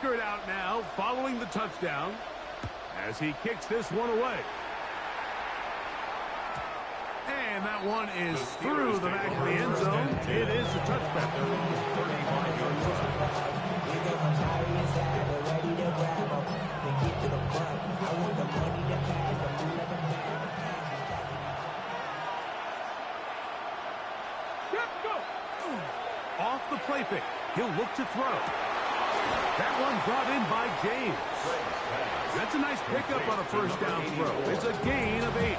figure it out now following the touchdown as he kicks this one away. And that one is through the back of the end zone. It is a touchback. Off the play fake. He'll look to throw. That one brought in by James. That's a nice pickup on a first down throw. It's a gain of 8.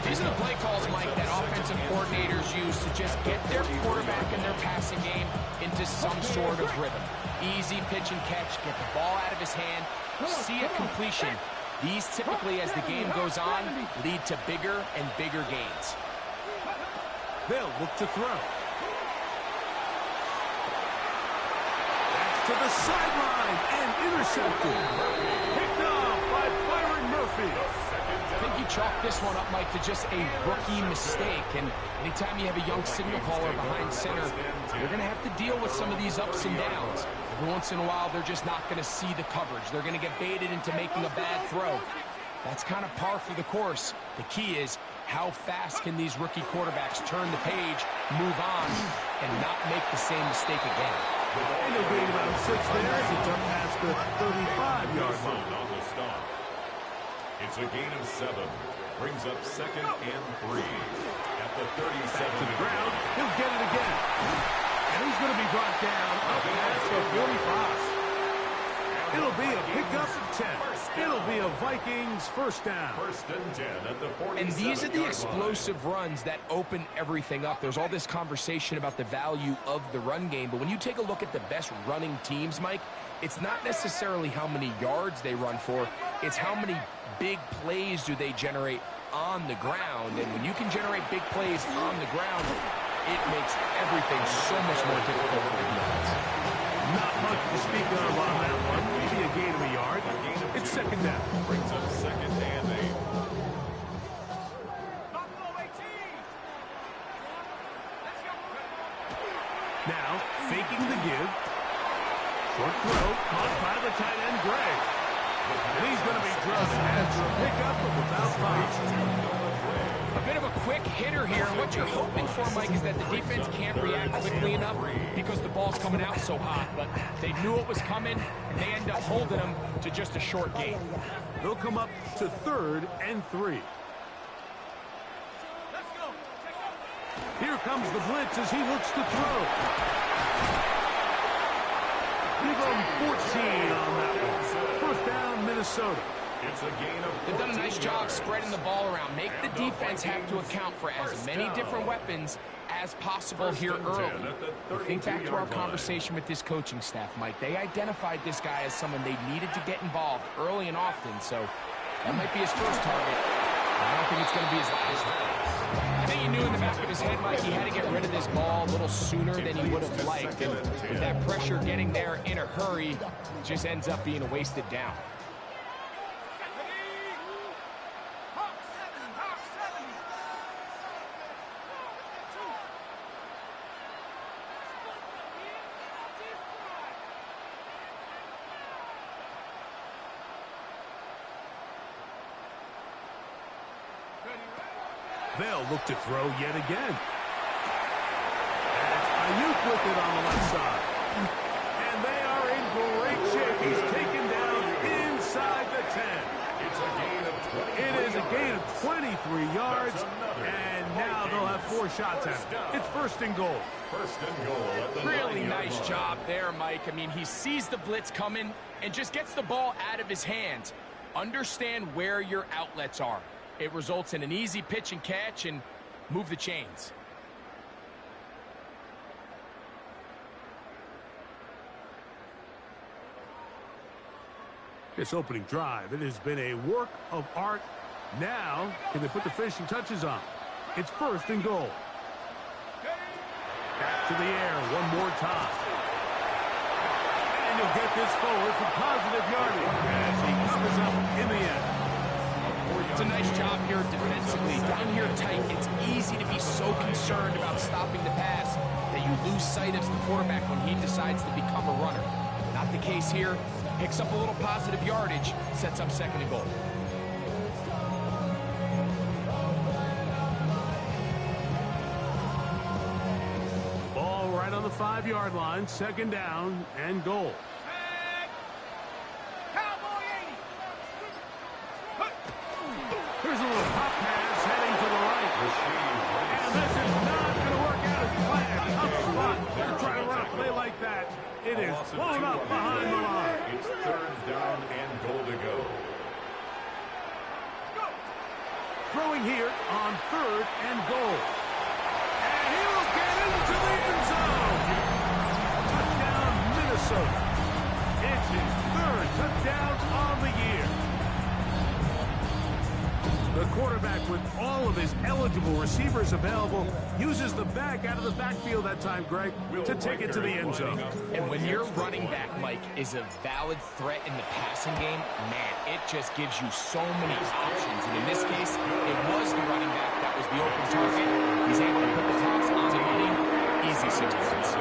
These are the play calls, Mike, that offensive coordinators use to just get their quarterback and their passing game into some sort of rhythm. Easy pitch and catch, get the ball out of his hand, see a completion. These typically, as the game goes on, lead to bigger and bigger gains. They'll look to throw. To the sideline and intercepted. Picked up by Byron Murphy. I think you chalk this one up, Mike, to just a rookie mistake. And anytime you have a young signal caller behind center, you're going to have to deal with some of these ups and downs. Every once in a while, they're just not going to see the coverage. They're going to get baited into making a bad throw. That's kind of par for the course. The key is, how fast can these rookie quarterbacks turn the page, move on, and not make the same mistake again? And they'll gain about 6 there as it's up past the 35-yard line. On the stop. It's a gain of 7. Brings up 2nd and 3. At the 37. Back to the ground. He'll get it again. And he's going to be brought down up past the 45. It'll be a pickup of 10. It'll be a Vikings first down. First and 10 at the 47. And these are the explosive runs that open everything up. There's all this conversation about the value of the run game, but when you take a look at the best running teams, Mike, it's not necessarily how many yards they run for, it's how many big plays do they generate on the ground. And when you can generate big plays on the ground, it makes everything so much more difficult for the defense. Not much to speak of on that one. Maybe a gain of a yard. It's second down. Brings up 2nd and 8. Now, faking the give. Short throw, caught by the tight end, Gray. And he's going to be dropped after a pickup of about 5. A bit of a quick hitter here. What you're hoping for, Mike, is that the defense can't react quickly enough because the ball's coming out so hot. But they knew it was coming, and they end up holding them to just a short gain. They'll come up to 3rd and 3. Here comes the blitz as he looks to throw. Give him 14 on that one. First down, Minnesota. It's a gain of 14. They've done a nice job spreading the ball around. Make the defense have to account for as many different weapons as possible here early. Think back to our conversation with this coaching staff, Mike. They identified this guy as someone they needed to get involved early and often, so that might be his first target. I don't think it's going to be his last. I think he knew in the back of his head, Mike, he had to get rid of this ball a little sooner than he would have liked. And with that pressure getting there in a hurry, it just ends up being a wasted down. They'll look to throw yet again. And it's Ayuk with it on the left side. And they are in great shape. He's taken down inside the 10. It's a gain of 20. It is a gain of 23 yards. And now they'll have 4 shots at it. It's first and goal. First and goal at the Really 9-yard nice line. job there, Mike. I mean, he sees the blitz coming and just gets the ball out of his hands. Understand where your outlets are. It results in an easy pitch and catch and move the chains. This opening drive, it has been a work of art. Now, can they put the finishing touches on? It's first and goal. Back to the air one more time. And he'll get this forward for positive yardage as he comes up in the end. It's a nice job here defensively. Down here tight, it's easy to be so concerned about stopping the pass that you lose sight of the quarterback when he decides to become a runner. Not the case here. Picks up a little positive yardage, sets up second and goal. Ball right on the 5-yard line, second down and goal. Here's a little pop pass heading to the right. And this is not going to work out as planned. Up spot. They're trying to run a play like that. It is blown up behind the line. It's third down and goal to go. Throwing here on third and goal. And he will get into the end zone. Touchdown, Minnesota. It's his third touchdown on the year. The quarterback, with all of his eligible receivers available, uses the back out of the backfield that time, Greg, to take it to the end zone. And when your running back, Mike, is a valid threat in the passing game, man, it just gives you so many options. And in this case, it was the running back that was the open target. He's able to put the tops on the money. Easy 6 points.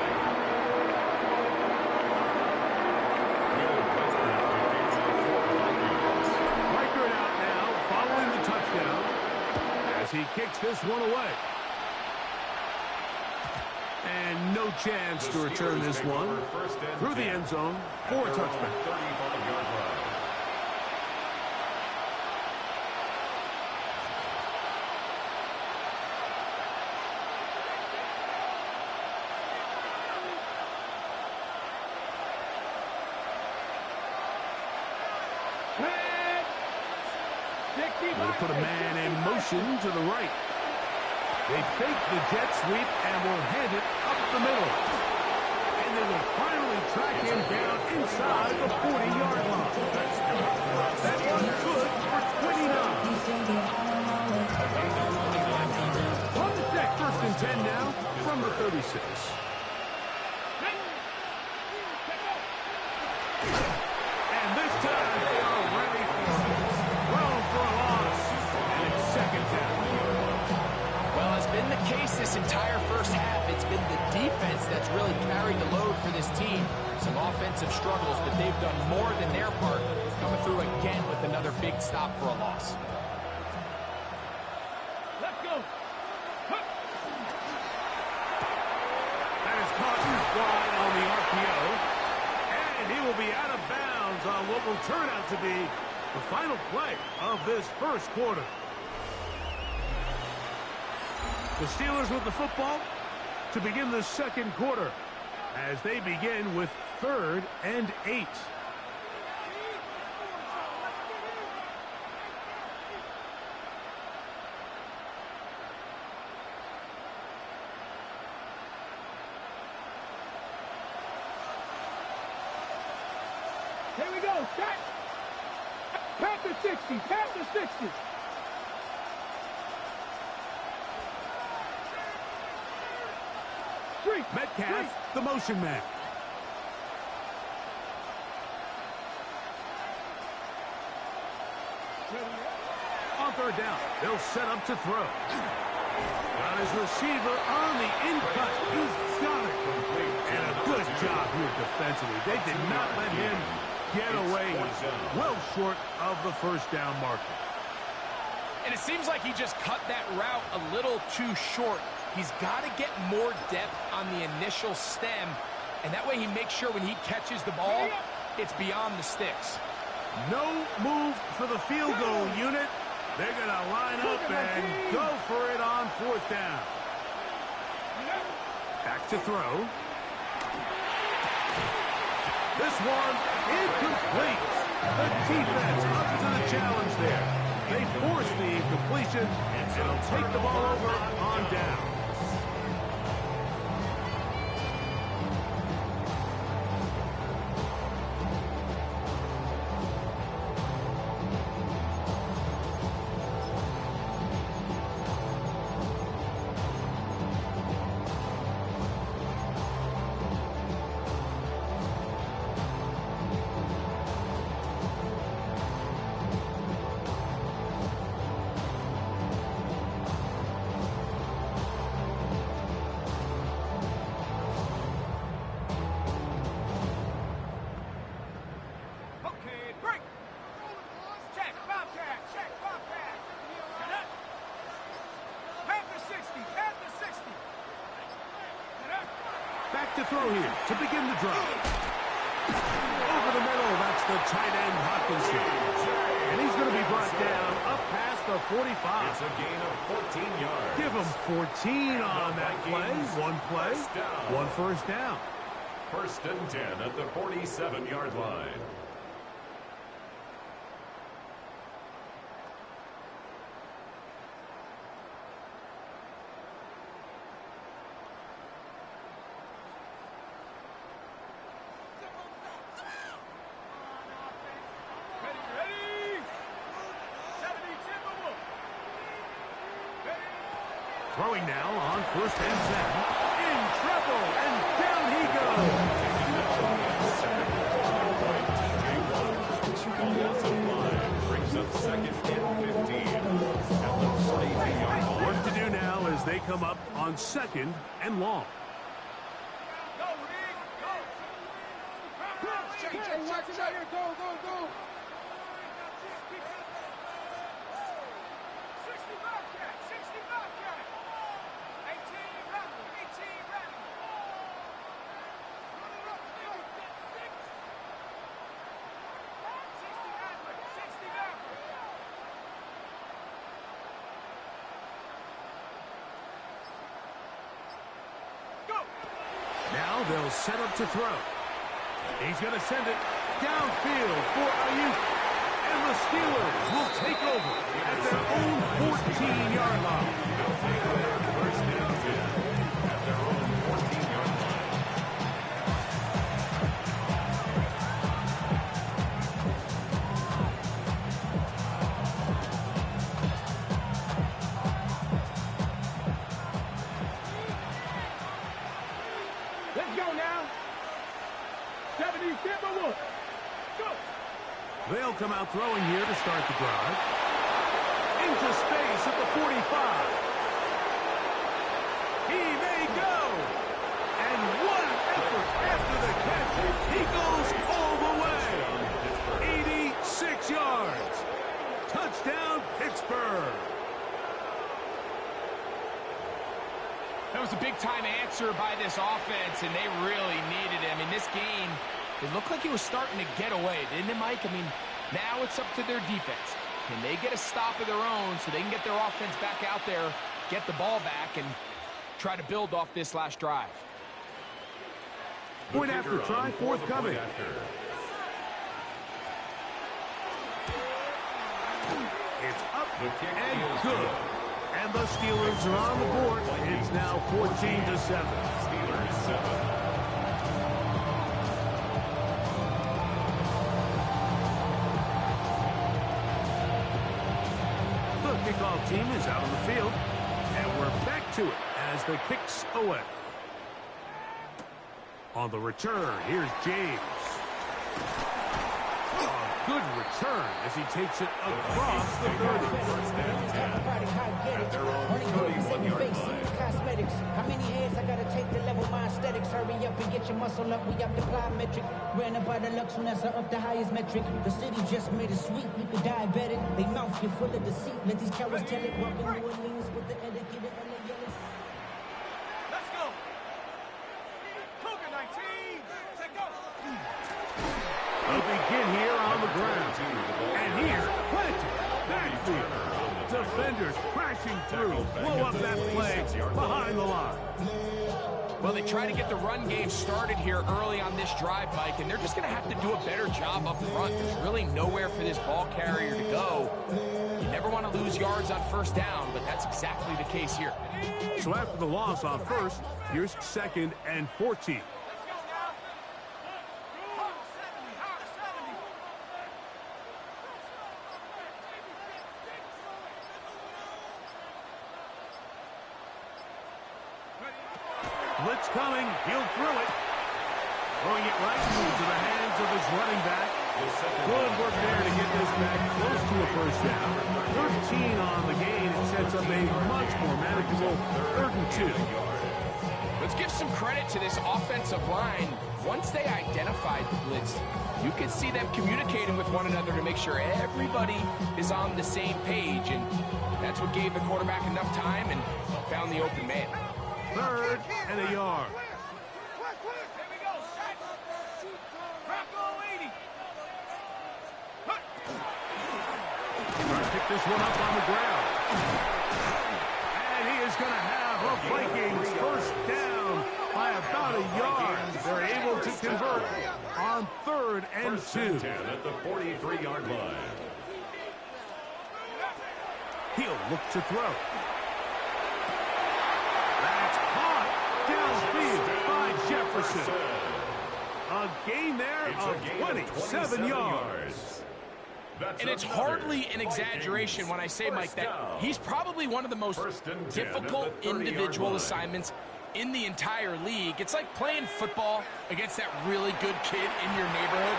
He kicks this one away. And no chance to return this one through the end zone for a touchback. They'll put a man in motion to the right. They fake the jet sweep and will hand it up the middle. And they will finally track him down inside the 40-yard line. That was good for 29. On the deck, first and 10 now from the 36. And this time they are ready for it. For a loss, and it's second down. Well, it's been the case this entire first half. It's been the defense that's really carried the load for this team. Some offensive struggles, but they've done more than their part, coming through again with another big stop for a loss. Let's go. That is caught wide on the RPO, and he will be out of bounds on what will turn out to be the final play of this first quarter. The Steelers with the football to begin the second quarter as they begin with 3rd and 8. Here we go. Set. Past the 60. Past the 60. Metcalf, the motion man. On third down, they'll set up to throw. Got his receiver on the in-cut. He's got it. And a good job here defensively. They did not let him get away. Well short of the first down marker. And it seems like he just cut that route a little too short. He's got to get more depth on the initial stem, and that way he makes sure when he catches the ball, it's beyond the sticks. No move for the field goal unit. They're going to line up and go for it on 4th down. Back to throw. This one incomplete. The defense up to the challenge there. They force the incompletion, and it'll take the ball over on down. Back to throw here to begin the drive. Over the middle, that's the tight end Hockenson. And he's going to be brought down up past the 45. It's a gain of 14 yards. Give him 14 on that play. One play, one first down. First and 10 at the 47-yard line. Throwing now on first and 10. In trouble, and down he goes. Brings up second and 15 at the 42-yard line. Work to do now as they come up on second and long. Go. Now they'll set up to throw. He's going to send it downfield for Ayuk. And the Steelers will take over at their own 14-yard line. They'll take their first and 10 at their own 14-yard line. Let's go now. 70, go. They'll come out throwing here to start the drive. Into space at the 45. He may go. And what an effort after the catch. He goes all the way. 86 yards. Touchdown, Pittsburgh. That was a big-time answer by this offense, and they really needed it. I mean, this game, it looked like it was starting to get away, didn't it, Mike? I mean, now it's up to their defense. Can they get a stop of their own so they can get their offense back out there, get the ball back, and try to build off this last drive? Point after try, forthcoming. It's up and good. And the Steelers are on the board. It's now 14-7. Steelers 7. The kickoff team is out on the field. And we're back to it as the kick's away. On the return, here's James. Good return as he takes it across the 30. First and 10 at their own 31-yard line. Cosmetics. How many heads I gotta take to level my aesthetics? Hurry up and get your muscle up. We up the plyometric. Ran up by the lux when that's up the highest metric. The city just made it sweet. People diabetic. They mouth get full of deceit. Let these cowards tell it. Walking New Orleans with the etiquette of LA yelling. Let's go. Cougar 19. Let's go. They'll begin here on the ground. And here, planted. Backfield. Defenders crashing through. Blow up that play behind the line. Well, they try to get the run game started here early on this drive, Mike, and they're just going to have to do a better job up front. There's really nowhere for this ball carrier to go. You never want to lose yards on first down, but that's exactly the case here. So after the loss on first, here's second and 14. Blitz coming. He'll throw it. Throwing it right into the hands of his running back. Good work there to get this back close to a first down. 13 on the gain. It sets up a much more manageable 3rd and 2. Let's give some credit to this offensive line. Once they identified the blitz, you can see them communicating with one another to make sure everybody is on the same page, and that's what gave the quarterback enough time and found the open man. 3rd and a yard. we go. Set. Rocco 80. Trying to pick this one up on the ground. And he is going to have a Vikings first down by about a yard. They're able to convert on 3rd and 2. 10 at the 43-yard line. He'll look to throw. That's caught downfield by Jefferson. A gain there of 27 yards. And it's hardly an exaggeration when I say, Mike, that he's probably one of the most difficult individual assignments in the entire league. It's like playing football against that really good kid in your neighborhood.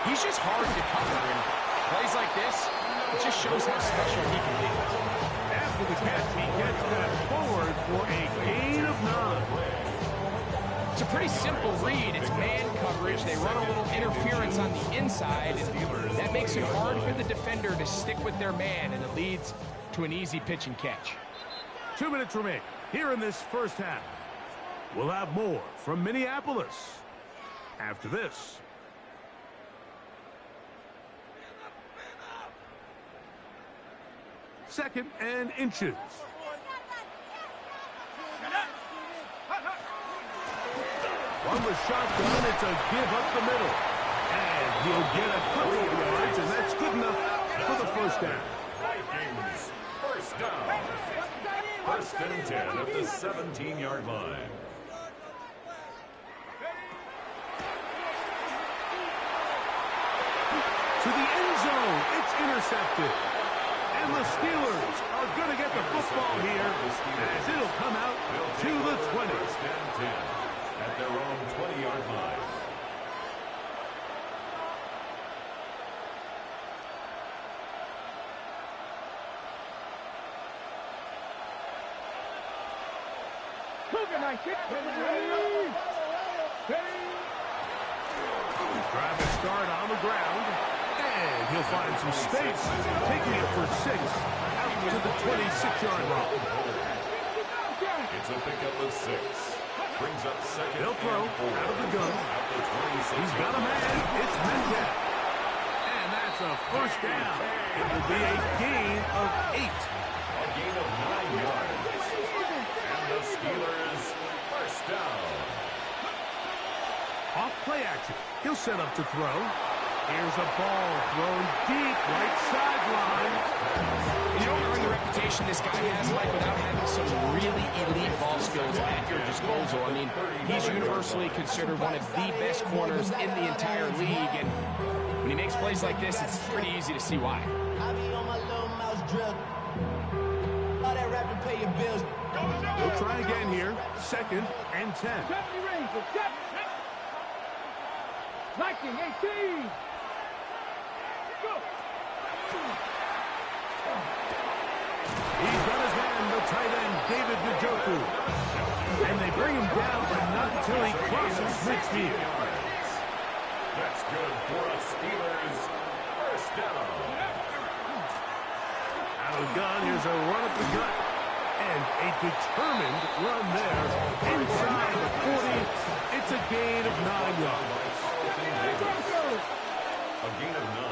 He's just hard to cover, and plays like this, it just shows how special he can be. After the catch, he gets that forward for a gain of 9. It's a pretty simple read. It's man coverage. They run a little interference on the inside, and that makes it hard for the defender to stick with their man, and it leads to an easy pitch and catch. 2 minutes remain here in this first half. We'll have more from Minneapolis after this. Second and inches. From the shotgun, it's a give up the middle. And he'll get a couple of yards, and that's good enough for the first down. Vikings, first down. 1st and 10 at the 17-yard line. To the end zone, it's intercepted. And the Steelers are going to get the football here as it'll come out to the 20. 1st and 10 at their own 20-yard line. Drive to start on the ground. And he'll find some space, taking it for 6 out to the 26-yard line. It's a pickup of 6. Brings up 2nd. They'll throw out of the gun. He's got a man. It's Metcalf. And that's a first down. It will be a gain of 8. A gain of 9 yards. And the Steelers first down. Off play action. He'll set up to throw. Here's a ball thrown deep right sideline. You don't earn the reputation this guy has, Mike, without having some really elite ball skills at your disposal. I mean, he's universally considered one of the best corners in the entire league, and when he makes plays like this, it's pretty easy to see why. I be on my little mouse drill. All that rap to pay your bills. We'll try again here. 2nd and 10. 70 Rangers. 1918. Go. He's got his man, the tight end, David Njoku. And they bring him down, but not until he crosses midfield. That's good for a Steelers first down. Out of the gun, here's a run up the gut. And a determined run there. Inside the 40, it's a gain of 9 yards. A gain of 9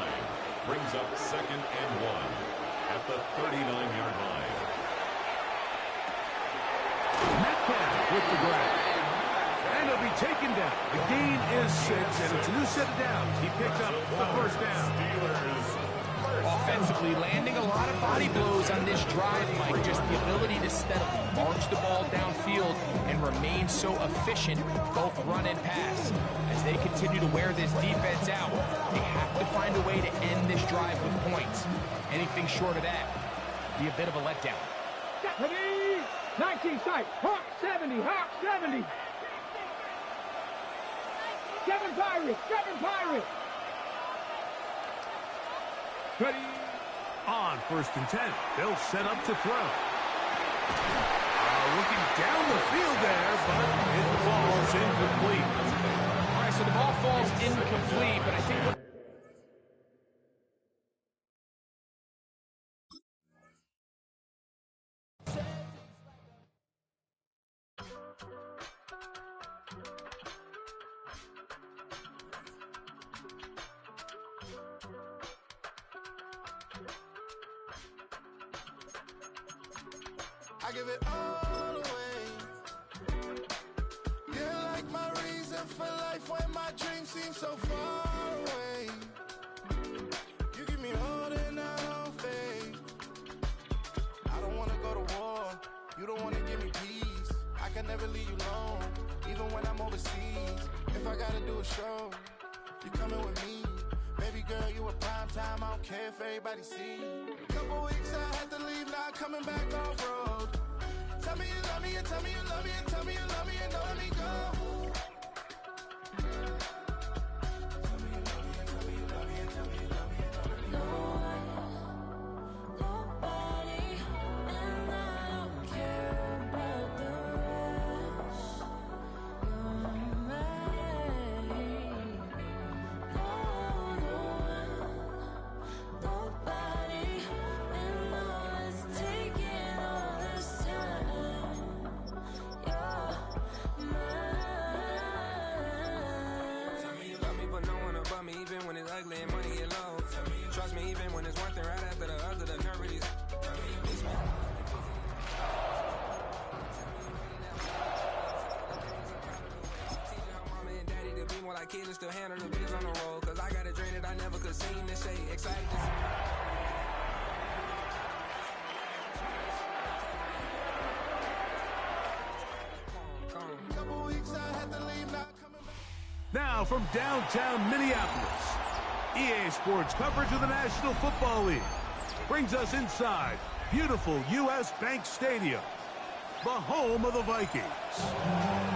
brings up 2nd and 1 at the 39-yard line. Metcalf with the grab. And he'll be taken down. The gain is 6, and it's a new set of downs. He picks up the first down. Steelers Offensively, landing a lot of body blows on this drive, Mike. Just the ability to steadily march the ball downfield and remain so efficient, both run and pass. As they continue to wear this defense out, they have to find a way to end this drive with points. Anything short of that be a bit of a letdown. 19 sight. Hawk 70. Hawk 70. 7 Pirates. 7 Pirates. Ready. On 1st and 10, they'll set up to throw. Looking down the field there, but it falls incomplete. All right, so the ball falls incomplete, but I think what I give it all away. You're like my reason for life when my dreams seem so far away. You give me holding out faith. I don't wanna go to war. You don't wanna give me peace. I can never leave you alone, even when I'm overseas. If I gotta do a show, you coming with me. Baby girl, you a prime time. I don't care if everybody see. Couple weeks I had to leave, now I'm coming back off road. Tell me you love me, and tell me you love me, and tell me you love me, and don't let me go. Tell me you love me, and tell me you love me, and tell me you love me, and don't let me go. Nobody, and I don't care about the rest. You're mine. Nobody, and all is taking all this time. You're mine. Tell me you love me, but no one above me, even when it's ugly and money get low. Trust me, even when it's one thing right after the other, the nerve of these. Tell me you miss me. Teaching her mama and daddy to be more like kids and still handle the biz on the road. Cause I got a dream that I never could seem to say. Excited to see. Couple weeks I had to leave, now coming back. Now from downtown Minneapolis, EA Sports coverage of the National Football League brings us inside beautiful U.S. Bank Stadium, the home of the Vikings.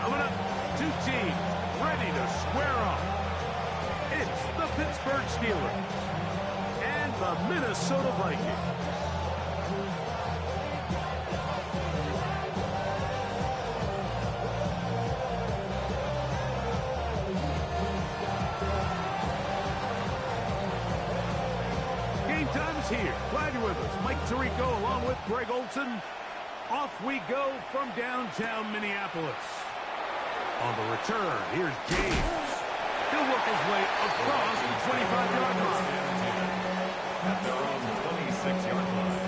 Coming up, two teams ready to square off. It's the Pittsburgh Steelers and the Minnesota Vikings. Game time is here. Glad you're with us. Mike Tirico along with Greg Olson. Off we go from downtown Minneapolis. On the return, here's James. He'll work his way across the 25-yard line. At their own 26-yard line.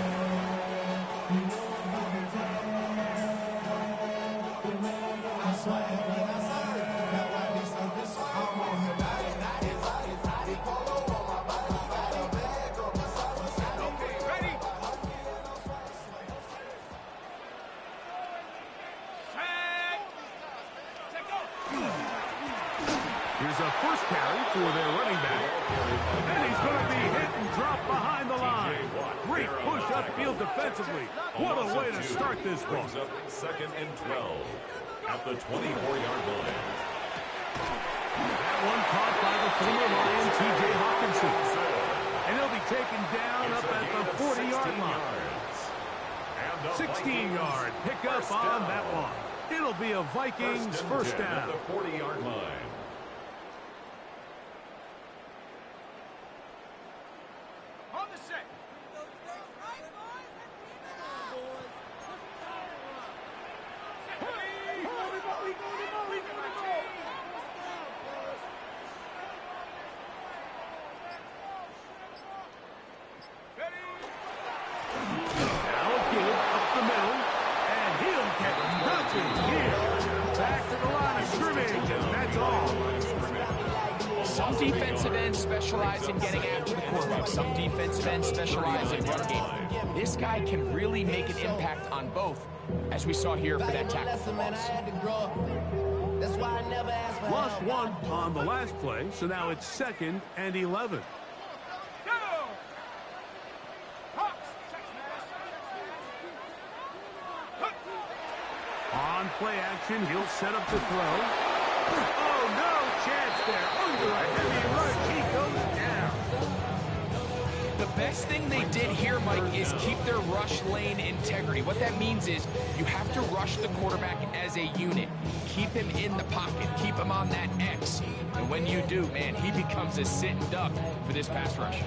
Here's a first carry for their running back. And he's going to be hit and dropped behind the line. Great push upfield defensively. What a way to start this one. Brings up 2nd and 12 at the 24-yard line. That one caught by the former Lion, T.J. Hawkinson. And he'll be taken down up at the 40-yard line. 16-yard pickup on that one. It'll be a Vikings first down. At the 40-yard line. On the set. Now a give up the middle, and he'll get nothing here. Back to the line of scrimmage, and that's all. Some defensive ends specialize in getting after the quarterback. Some defensive ends specialize in run game. This guy can really make an impact on both, as we saw here for that tackle for loss. Lost one on the last play, so now it's 2nd and 11. On play action, he'll set up to throw. Oh, no chance there. Under a heavy rush, he goes down. The best thing they did here, Mike, is keep their rush lane integrity. What that means is you have to rush the quarterback as a unit. Keep him in the pocket. Keep him on that X. And when you do, man, he becomes a sitting duck for this pass rush.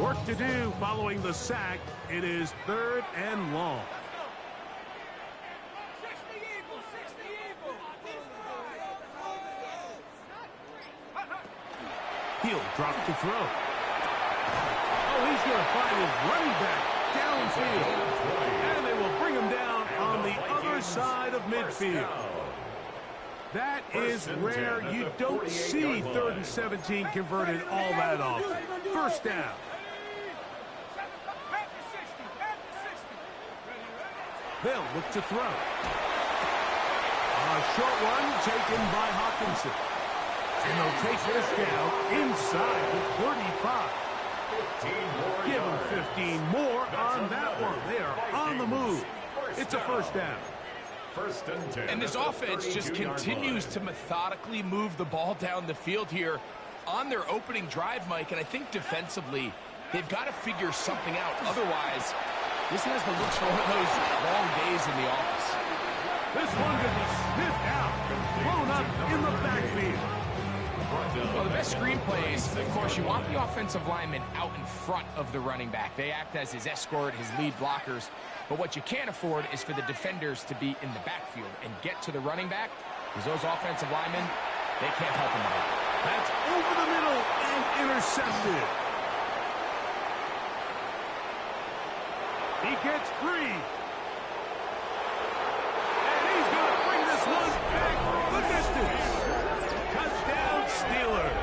Work to do following the sack. It is 3rd and long. He'll drop to throw. he's going to find his running back downfield. And they will bring him down on the other side of midfield. That is rare. You don't see 3rd and 17 converted all that often. First down. They'll look to throw. A short one taken by Hawkinson. And they'll take this down inside the 35. Give them 15 more on that one. They are on the move. It's a first down. First and 10. And this offense just continues to methodically move the ball down the field here on their opening drive, Mike. And I think defensively, they've got to figure something out. Otherwise, this has the looks for one of those long days in the office. This one could be sniffed out, blown up in the backfield. Well, the best screen plays, of course, you want the offensive lineman out in front of the running back. They act as his escort, his lead blockers. But what you can't afford is for the defenders to be in the backfield and get to the running back, because those offensive linemen, they can't help him out. That's over the middle and intercepted. He gets free. And he's going to bring this one back the distance. Touchdown, Steelers.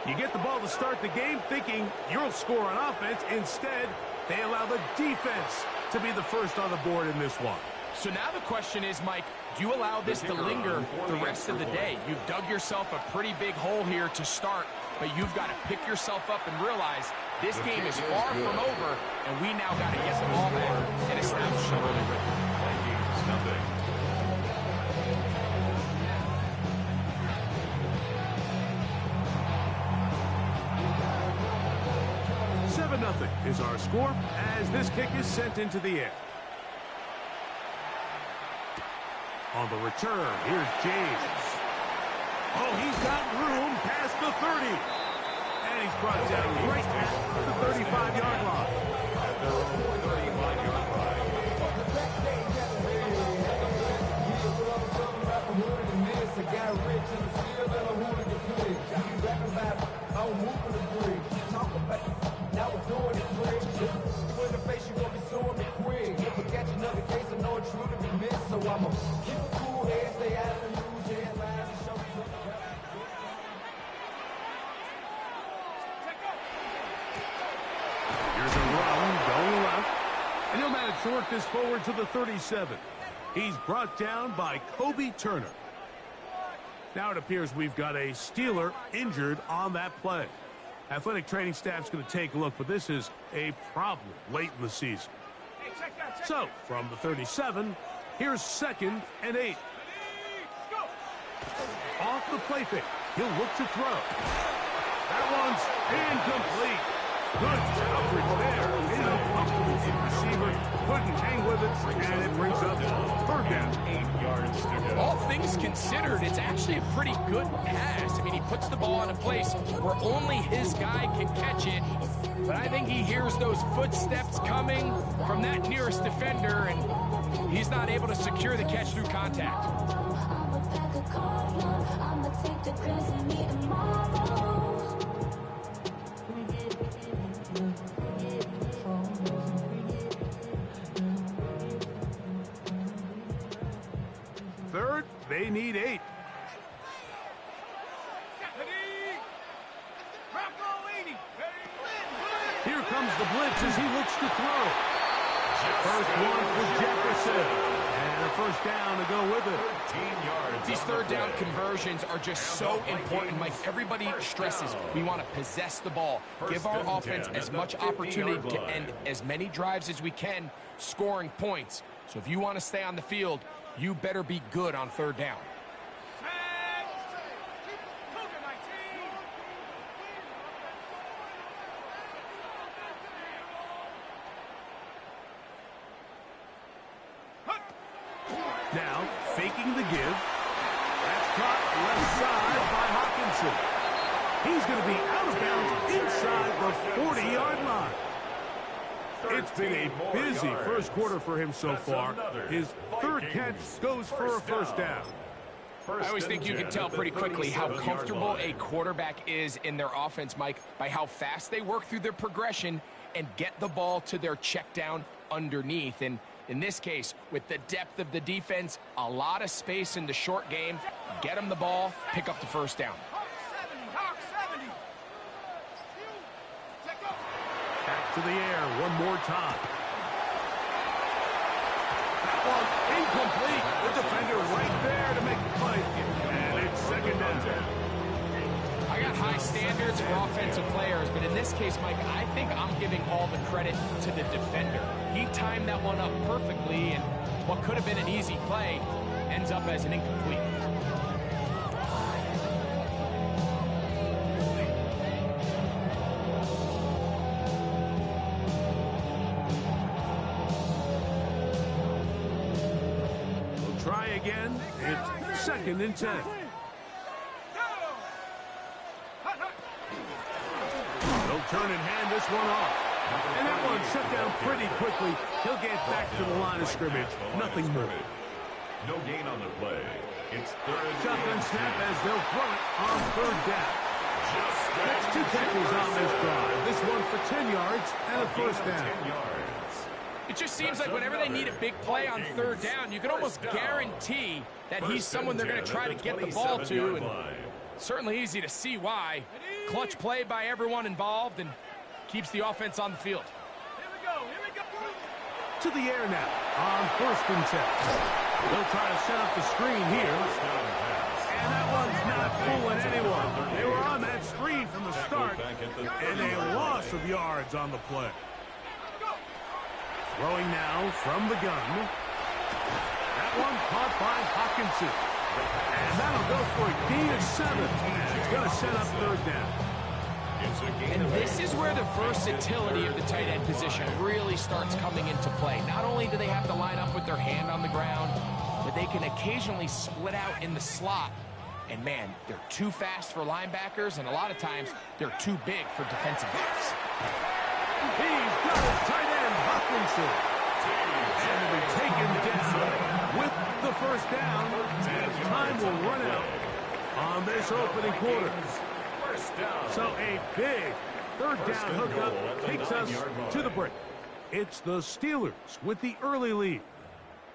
You get the ball to start the game thinking you'll score on offense. Instead, they allow the defense to be the first on the board in this one. So now the question is, Mike, do you allow this to linger the rest of the day? You've dug yourself a pretty big hole here to start, but you've got to pick yourself up and realize this game is far from over, and we now got to get the ball back and establish an early rhythm. Vikings, nothing. 7-0 is our score as this kick is sent into the air. On the return, here's James. Oh, he's got room past the 30. And he's brought down right at the 35-yard line. At their own 35-yard line. Here's a run going left. And he'll manage to work this forward to the 37. He's brought down by Kobe Turner. Now it appears we've got a Steeler injured on that play. Athletic training staff's going to take a look, but this is a problem late in the season. So, from the 37, here's 2nd and 8. Off the play fake. He'll look to throw. That one's incomplete. Good coverage there. The receiver couldn't hang with it, and it brings up 3rd down. 8 yards to go. All things considered, it's actually a pretty good pass. I mean, he puts the ball in a place where only his guy can catch it. But I think he hears those footsteps coming from that nearest defender, and he's not able to secure the catch through contact. Third, they need 8. Here comes the blitz as he looks to throw. First one for Jefferson. And a first down to go with it. 13 yards. These third down conversions are just so important, Mike. Everybody stresses we want to possess the ball, give our offense as much opportunity to end as many drives as we can, scoring points. So if you want to stay on the field, you better be good on third down. Now, faking the give. That's caught left side by Hawkinson. He's going to be out of bounds inside the 40-yard line. It's been a busy first quarter for him so far. His third catch goes for a first down. I always think you can tell pretty quickly how comfortable a quarterback is in their offense, Mike, by how fast they work through their progression and get the ball to their check down underneath. And in this case, with the depth of the defense, a lot of space in the short game, get them the ball, pick up the first down. Back to the air one more time. That one incomplete. The defender right there to make the play. And it's second down. I got high standards for offensive players, but in this case, Mike, I think I'm giving all the credit to the defender. He timed that one up perfectly, and what could have been an easy play ends up as an incomplete. We'll try again. It's second and 10. Turn and hand this one off. And that one shut down pretty quickly. He'll get back to the line of scrimmage. Nothing more. No gain on the play. It's third. Shotgun snap as they'll throw it on third down. That's 2 catches on this drive. This one for 10 yards and a first down. It just seems like whenever they need a big play on third down, you can almost guarantee that he's someone they're going to try to get the ball to. And certainly easy to see why. Clutch play by everyone involved and keeps the offense on the field. Here we go. To the air now on first and 10. They'll try to set up the screen here. And that one's not fooling anyone. They were on that screen from the start, and a loss of yards on the play. Throwing now from the gun. That one caught by Hawkinson. And that'll go for a gain of 7. And it's going to set up third down. And this is where the versatility of the tight end position really starts coming into play. Not only do they have to line up with their hand on the ground, but they can occasionally split out in the slot. And man, they're too fast for linebackers, and a lot of times they're too big for defensive backs. He's got it, tight end Hawkinson. And will be taken down with the first down as time will run out on this opening quarter. So a big third down hookup takes us to the break. It's the Steelers with the early lead.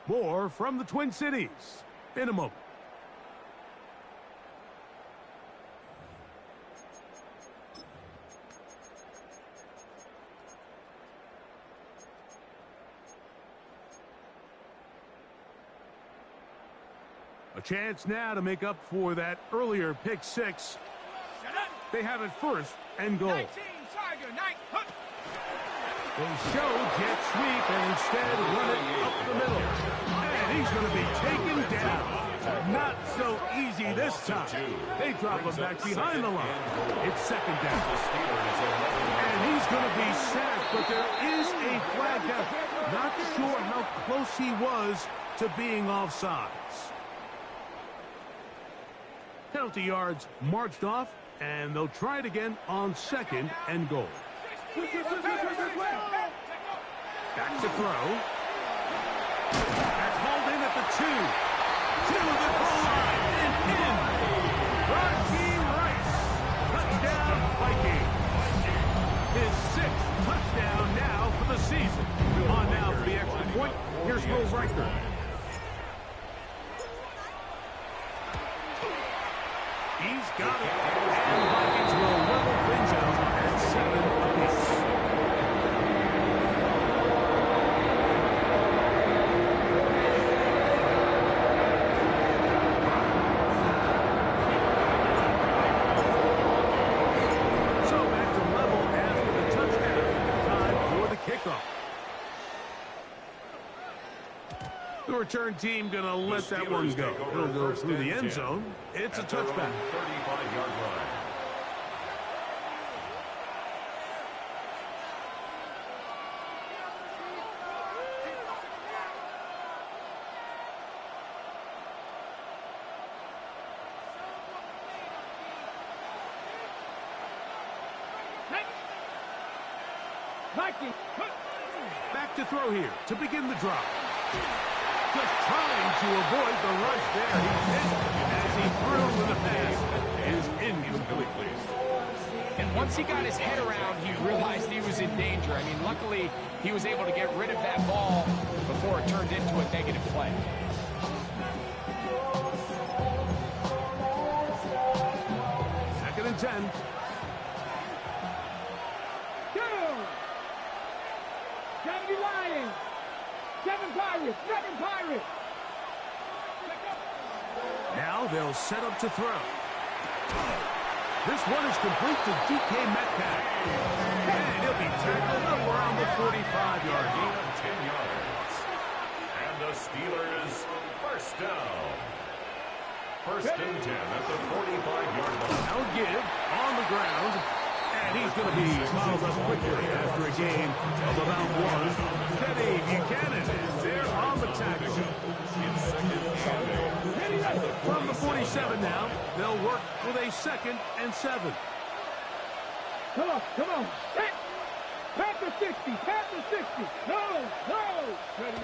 More from the Twin Cities in a moment. A chance now to make up for that earlier pick six. They have it first and goal. They show jet sweep and instead run it up the middle. And he's going to be taken down. Not so easy this time. They drop him back behind the line. It's second down. And he's going to be sacked, but there is a flag down. Not sure how close he was to being offsides. Penalty yards marched off, and they'll try it again on second and goal. Back to throw. That's hauled in at the 2. To the goal line and in. Rashee Rice. Touchdown Viking. His 6th touchdown now for the season. On now for the extra point. Here's Will Riker. He's got it. And the Vikings will level things out at 7 apiece. So back to level after the touchdown. Time for the kickoff. The return team going to let that one go. It'll go through the end zone. It's a touchback. 35-yard line. Back to throw here to begin the drive. Just trying to avoid the rush there. He's hit as he threw with the pass. Is incomplete. And once he got his head around, he realized he was in danger. I mean, luckily, he was able to get rid of that ball before it turned into a negative play. Second and 10. Go! Gotta be Lions. 7 Pirates. 7 Pirates. Now they'll set up to throw. This one is complete to DK Metcalf. And he'll be tackled up around the 45-yard Gain line. of 10 yards. And the Steelers first down. First and 10 at the 45-yard line. Now give on the ground. And he's going to be fouled up quickly after a gain of about 1. Teddy Buchanan is there on the tackle. It's second and 8. From the 47 now, they'll work with a 2nd and 7. Come on, come on. Hit. Panther 60, Panther 60. No, no. Ready,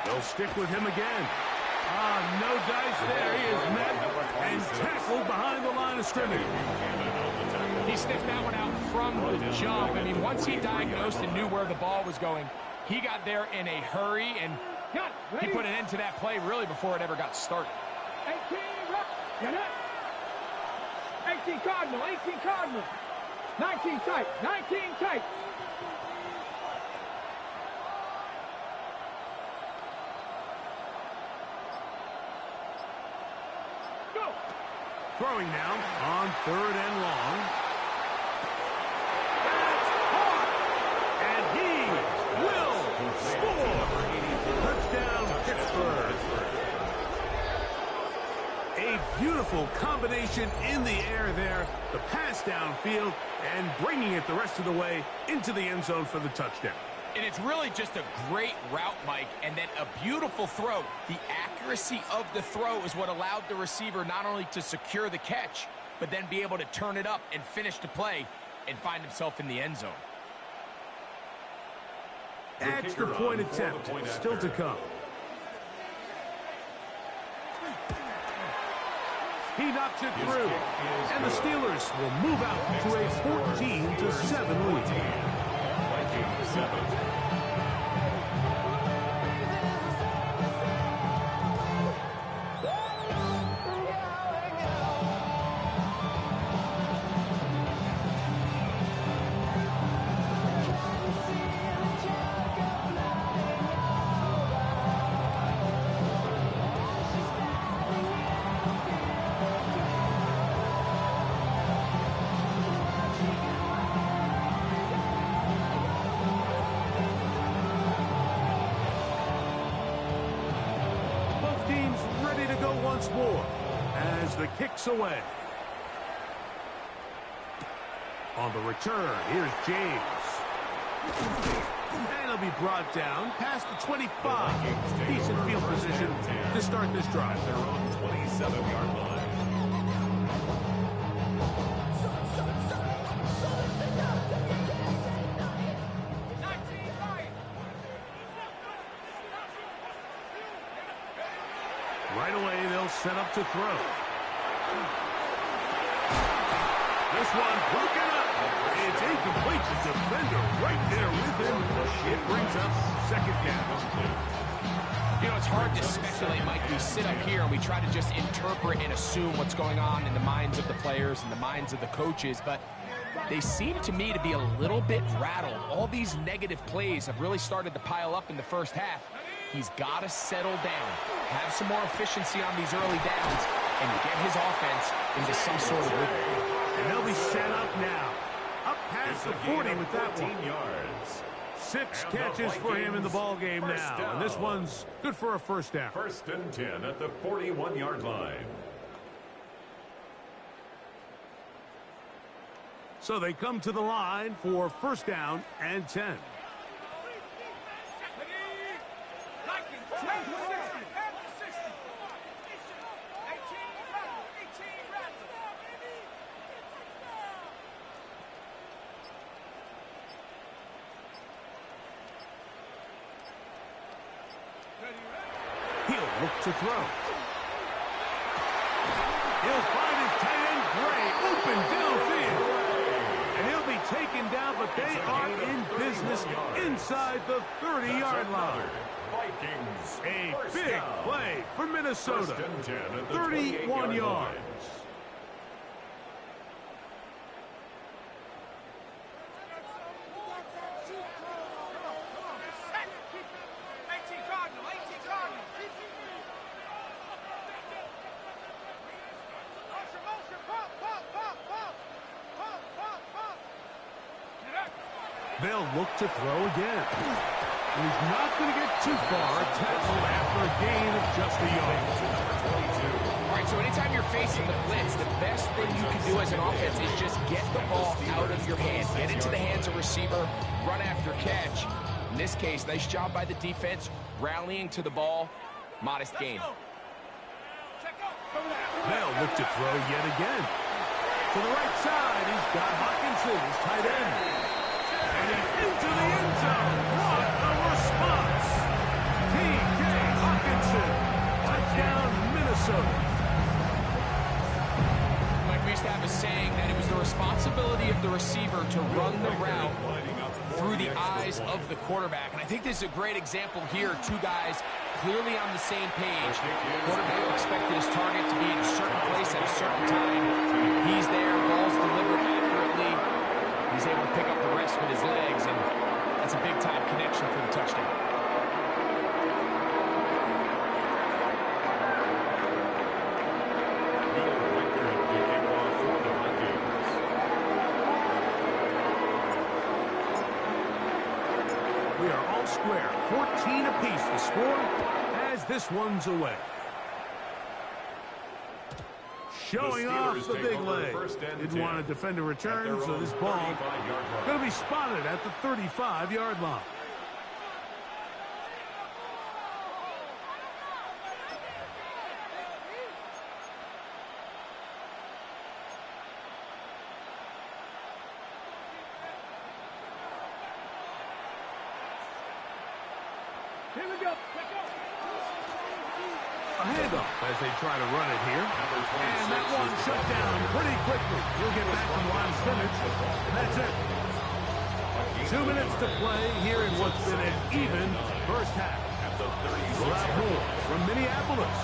They'll stick with him again. No dice there. He is met and tackled behind the line of scrimmage. He sniffed that one out from the jump. I mean, once he diagnosed and knew where the ball was going, he got there in a hurry, and he put an end to that play really before it ever got started. 18, get it. 18 Cardinal, 18 Cardinal. 19 tight, 19 tight. Go. Throwing now on 3rd and long. And he will score. Touchdown, Pittsburgh. A beautiful combination in the air there. The pass downfield and bringing it the rest of the way into the end zone for the touchdown. And it's really just a great route, Mike, and then a beautiful throw. The accuracy of the throw is what allowed the receiver not only to secure the catch, but then be able to turn it up and finish the play and find himself in the end zone. Extra point attempt still to come. He knocks it through, and the Steelers will move out to a 14-7 lead. Vikings 7. Once more as the kick's away. On the return, here's James. And he'll be brought down past the 25. Decent field position to start this drive. They're on 27-yard line. Right away, they'll set up to throw. This one broken up. It's incomplete. The defender right there with him. It brings up 2nd down. You know, it's hard to speculate, Mike. We sit up here and we try to just interpret and assume what's going on in the minds of the players and the minds of the coaches, but they seem to me to be a little bit rattled. All these negative plays have really started to pile up in the first half. He's got to settle down, have some more efficiency on these early downs, and get his offense into some sort of rhythm. And they'll be set up now. Up past the 40 with that one. Yards. 6 catches for him in the ball game now. And this one's good for a first down. First and 10 at the 41-yard line. So they come to the line for first down and 10. He'll look to throw. He'll find his tight end, Gray, open downfield. And he'll be taken down, but they are in business inside the 30-yard line. Vikings. A First big down. play for Minnesota. First and 10 at the 31 28-yard yards. line. They'll look to throw again. And he's not going to get too far. Tackle after a gain of just a yard. All right, so anytime you're facing the blitz, the best thing you can do as an offense is just get the ball out of your hands. Get into the hands of receiver, run after catch. In this case, nice job by the defense, rallying to the ball. Modest gain. They'll look to throw yet again. To the right side, he's got Hawkinson, his tight end. And he's into the end zone. What a response. T.J. Hawkinson. Touchdown, Minnesota. Like we used to have a saying that it was the responsibility of the receiver to run the route through the eyes of the quarterback. And I think this is a great example here. Two guys clearly on the same page. Quarterback expected his target to be in a certain place at a certain time. He's there, ball's delivered accurately. He's able to pick up the rest with his legs, and that's a big-time connection for the touchdown. We are all square. 14 apiece the score as this one's away. Showing off the big leg. Didn't want to defend a return, so this ball going to be spotted at the 35-yard line. Here we go. A handoff as they try to run it here. And that one shut down pretty quickly. He'll get back to the line of scrimmage. And that's it. 2 minutes to play here in what's been an even first half. We'll have more from Minneapolis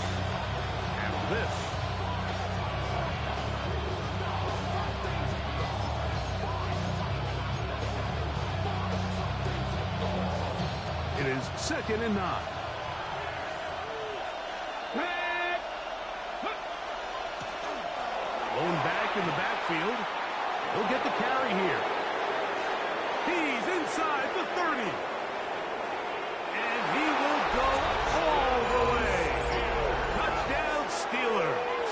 after this. It is 2nd and 9. Blown back in the backfield. He'll get the carry here. He's inside the 30. And he will go all the way. Touchdown, Steelers.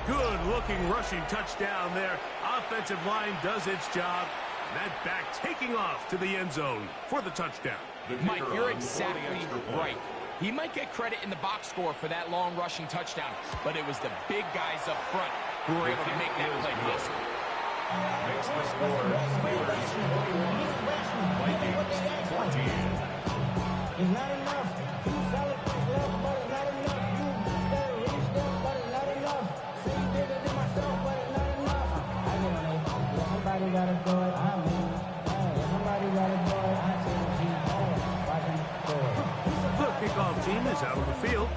Good-looking rushing touchdown there. Offensive line does its job. That back taking off to the end zone for the touchdown. Mike, you're exactly right. He might get credit in the box score for that long rushing touchdown, but it was the big guys up front who were able to make that play possible. Makes the score Steelers 21, Vikings 14. It's not enough. Few solid plays left, but it's not enough. You better reach them, but it's not enough. Say bigger than myself, but it's not enough. I get on it. Yeah, somebody gotta do it. I mean, yeah, somebody gotta do it. I tell you, watch him do it. The kickoff team is out on the field,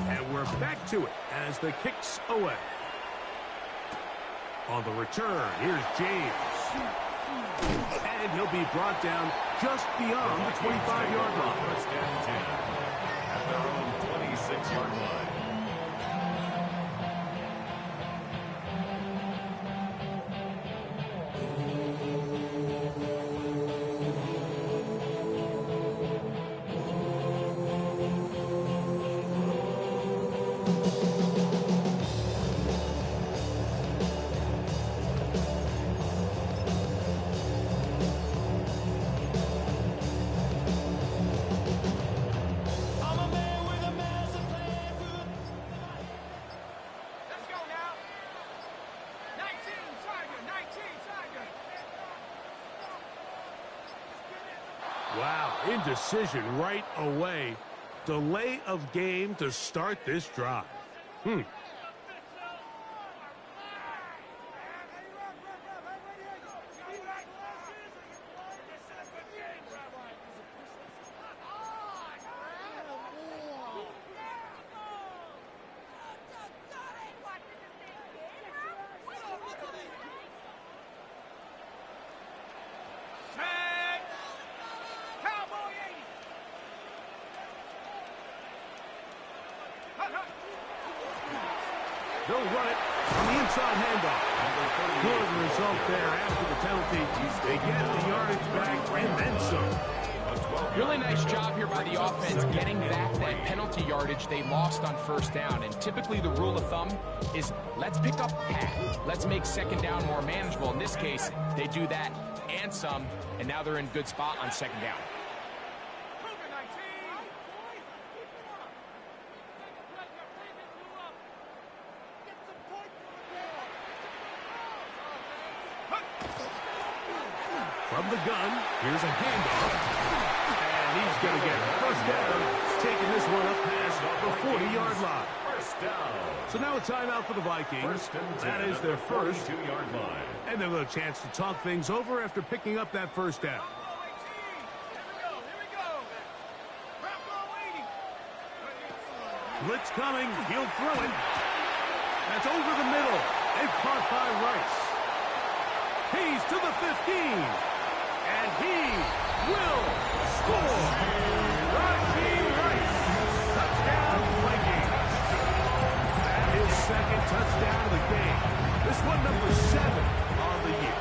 and we're back to it as the kick's away. On the return, here's James. And he'll be brought down just beyond the 25-yard line. First and 10 at their own 26-yard line. Wow, indecision right away. Delay of game to start this drive. They'll run it on the inside handoff. Good result there after the penalty. They get the yardage back and then some. Really nice job here by the offense getting back that penalty yardage they lost on first down. And typically the rule of thumb is let's pick up half. Let's make second down more manageable. In this case, they do that and some, and now they're in good spot on second down. From the gun, here's a handoff. And he's going to get first down, taking this one up past the 40-yard line. First down. So now a timeout for the Vikings. That is their first. 42-yard line. And they'll have a chance to talk things over after picking up that first down. Blitz coming. He'll throw it. That's over the middle. And caught by Rice. He's to the 15. And he will score. Rashee Rice. Touchdown, Vikings. That is second touchdown of the game. This one number 7 on the year.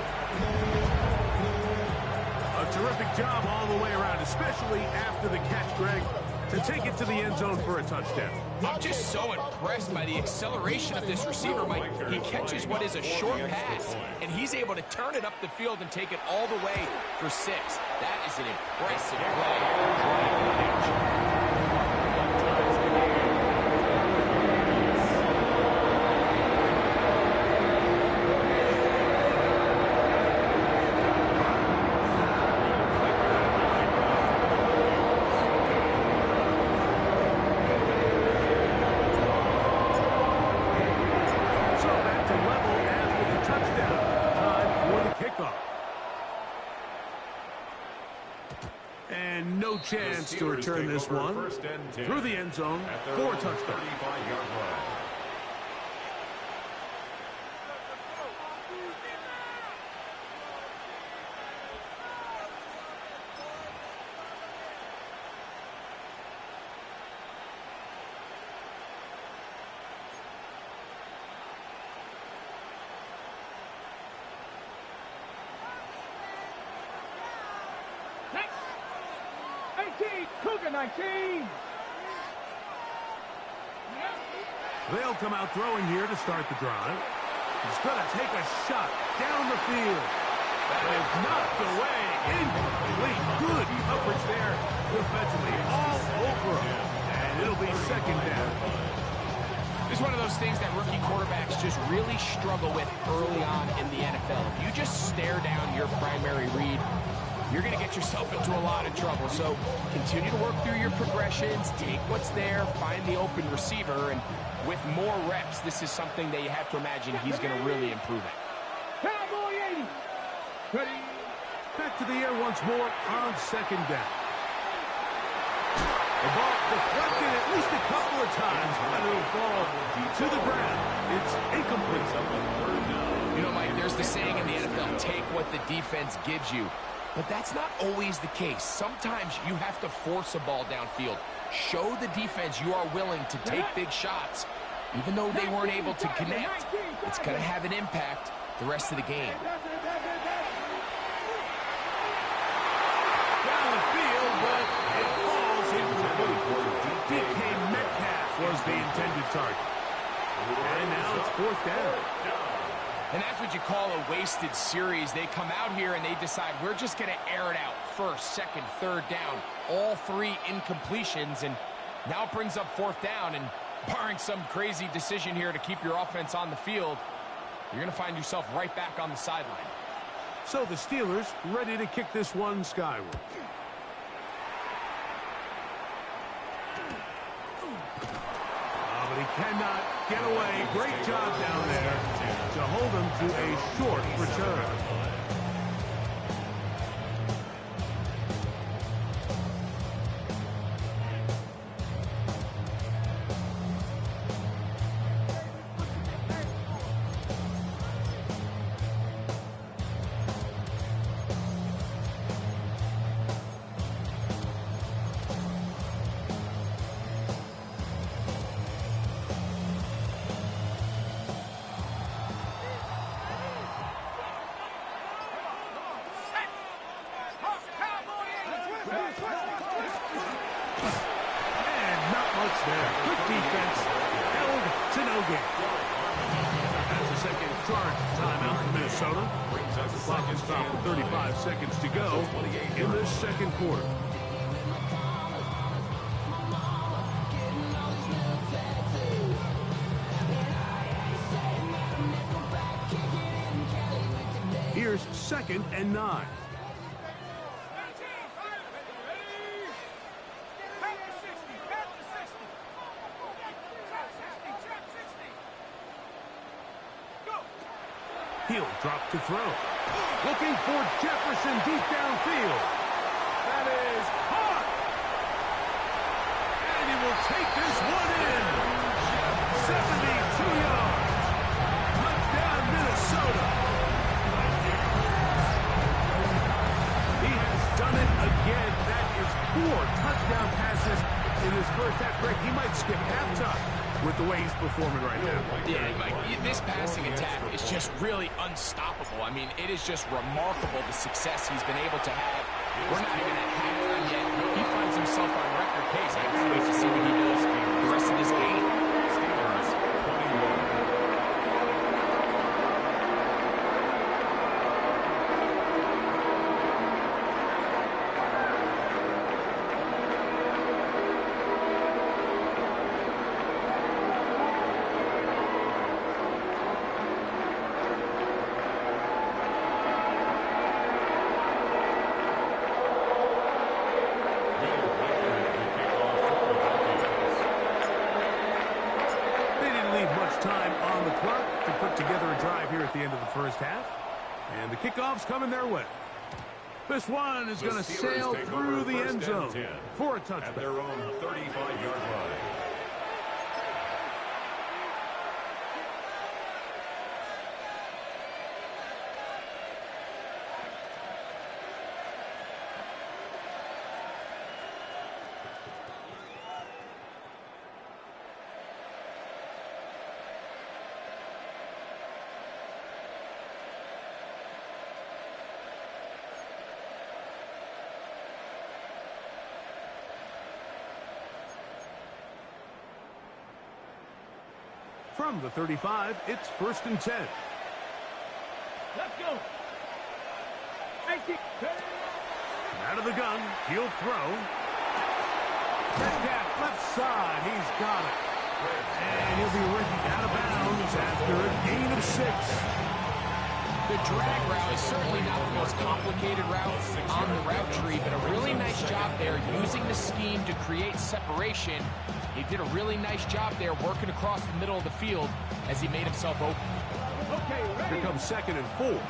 A terrific job all the way around, especially after the catch, Greg, to take it to the end zone for a touchdown. I'm just so impressed by the acceleration of this receiver, Mike. He catches what is a short pass, and he's able to turn it up the field and take it all the way for 6. That is an impressive play. And no chance to return this one through the end zone for a touchdown. 35-yard line. Cougar 19. They'll come out throwing here to start the drive. He's going to take a shot down the field. That is knocked away. Incomplete. Good coverage there defensively. All over him. And it'll be second down. It's one of those things that rookie quarterbacks just really struggle with early on in the NFL. If you just stare down your primary read, you're going to get yourself into a lot of trouble. So continue to work through your progressions, take what's there, find the open receiver, and with more reps, this is something that you have to imagine he's going to really improve at. Cowboy 80. Ready. Back to the air once more on second down. The ball deflected at least a couple of times, but it'll fall to the ground. It's incomplete. You know, Mike, there's the saying in the NFL, take what the defense gives you. But that's not always the case. Sometimes you have to force a ball downfield. Show the defense you are willing to take big shots. Even though they weren't able to connect, it's going to have an impact the rest of the game. Down the field, but it falls incomplete. DK Metcalf was the intended target. And now it's fourth down. And that's what you call a wasted series. They come out here and they decide we're just going to air it out. First, second, third down. All 3 incompletions. And now it brings up fourth down. And barring some crazy decision here to keep your offense on the field, you're going to find yourself right back on the sideline. So the Steelers ready to kick this one skyward. cannot get away. Great job down there to hold him to a short return. There. Quick defense. Held to no gain. That's a second charge timeout for Minnesota. The clock is stopped with 35 seconds to go in this second quarter. Here's 2nd and 9. He'll drop to throw. Looking for Jefferson deep downfield. That is hot. And he will take this one in. 72 yards. Touchdown, Minnesota. He has done it again. That is 4 touchdown passes in his first half. Greg, he might skip halftime with the way he's performing right now. Yeah, Mike, this passing attack is just really unstoppable. I mean, it is just remarkable the success he's been able to have. We're not even at halftime yet. He finds himself on record pace. I can't wait to see what he does the rest of this game. Steelers 21. At the end of the first half, and the kickoff's coming their way. This one is going to sail through the end zone for a touchdown. At their own 35-yard line. From the 35, it's 1st and 10. Let's go. Out of the gun, he'll throw. Metcalf left side, he's got it. And he'll be ripped out of bounds after a gain of 6. The drag route is certainly not the most complicated route on the route tree, but a really nice job there using the scheme to create separation. He did a really nice job there working across the middle of the field as he made himself open. Okay, ready. Here comes 2nd and 4.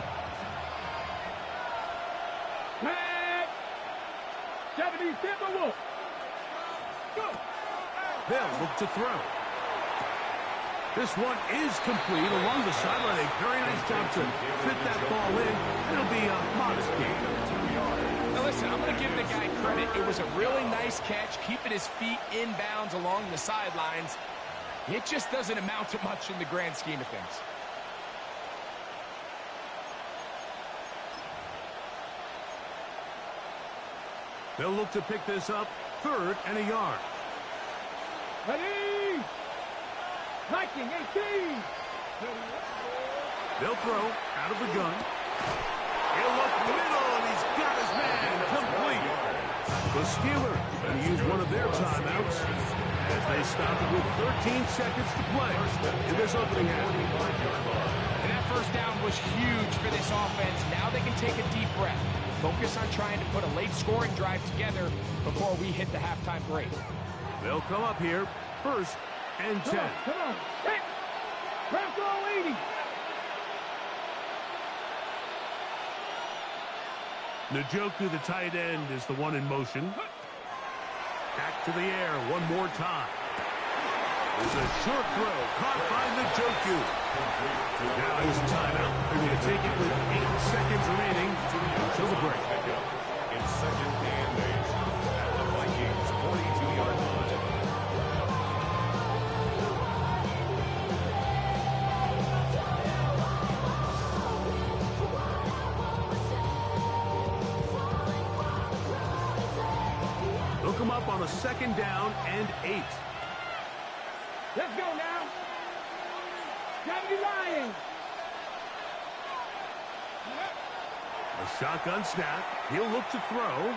Pat. 70, the wolf. Go. They'll look to throw. This one is complete along the sideline. A very nice job to fit that ball in. It'll be a modest gain. Now listen, I'm going to give the guy credit. It was a really nice catch, keeping his feet inbounds along the sidelines. It just doesn't amount to much in the grand scheme of things. They'll look to pick this up 3rd and a yard. Ready. Viking 18. They'll throw out of the gun. He'll look middle, and he's got his man complete. The Steelers going to use one of their timeouts as they stop it with 13 seconds to play in this opening half. And that first down was huge for this offense. Now they can take a deep breath. Focus on trying to put a late scoring drive together before we hit the halftime break. They'll come up here 1st and 10. Come on. Hit. Press all 80. Njoku, the tight end, is the one in motion. Back to the air one more time. It's a short throw caught by Njoku. Now here's a timeout. They're going to take it with 8 seconds remaining until the break. It's second and 8 at the Vikings 42-yard line. Look him up on a second down and 8. Let's go now. Gotta be lying. A shotgun snap. He'll look to throw.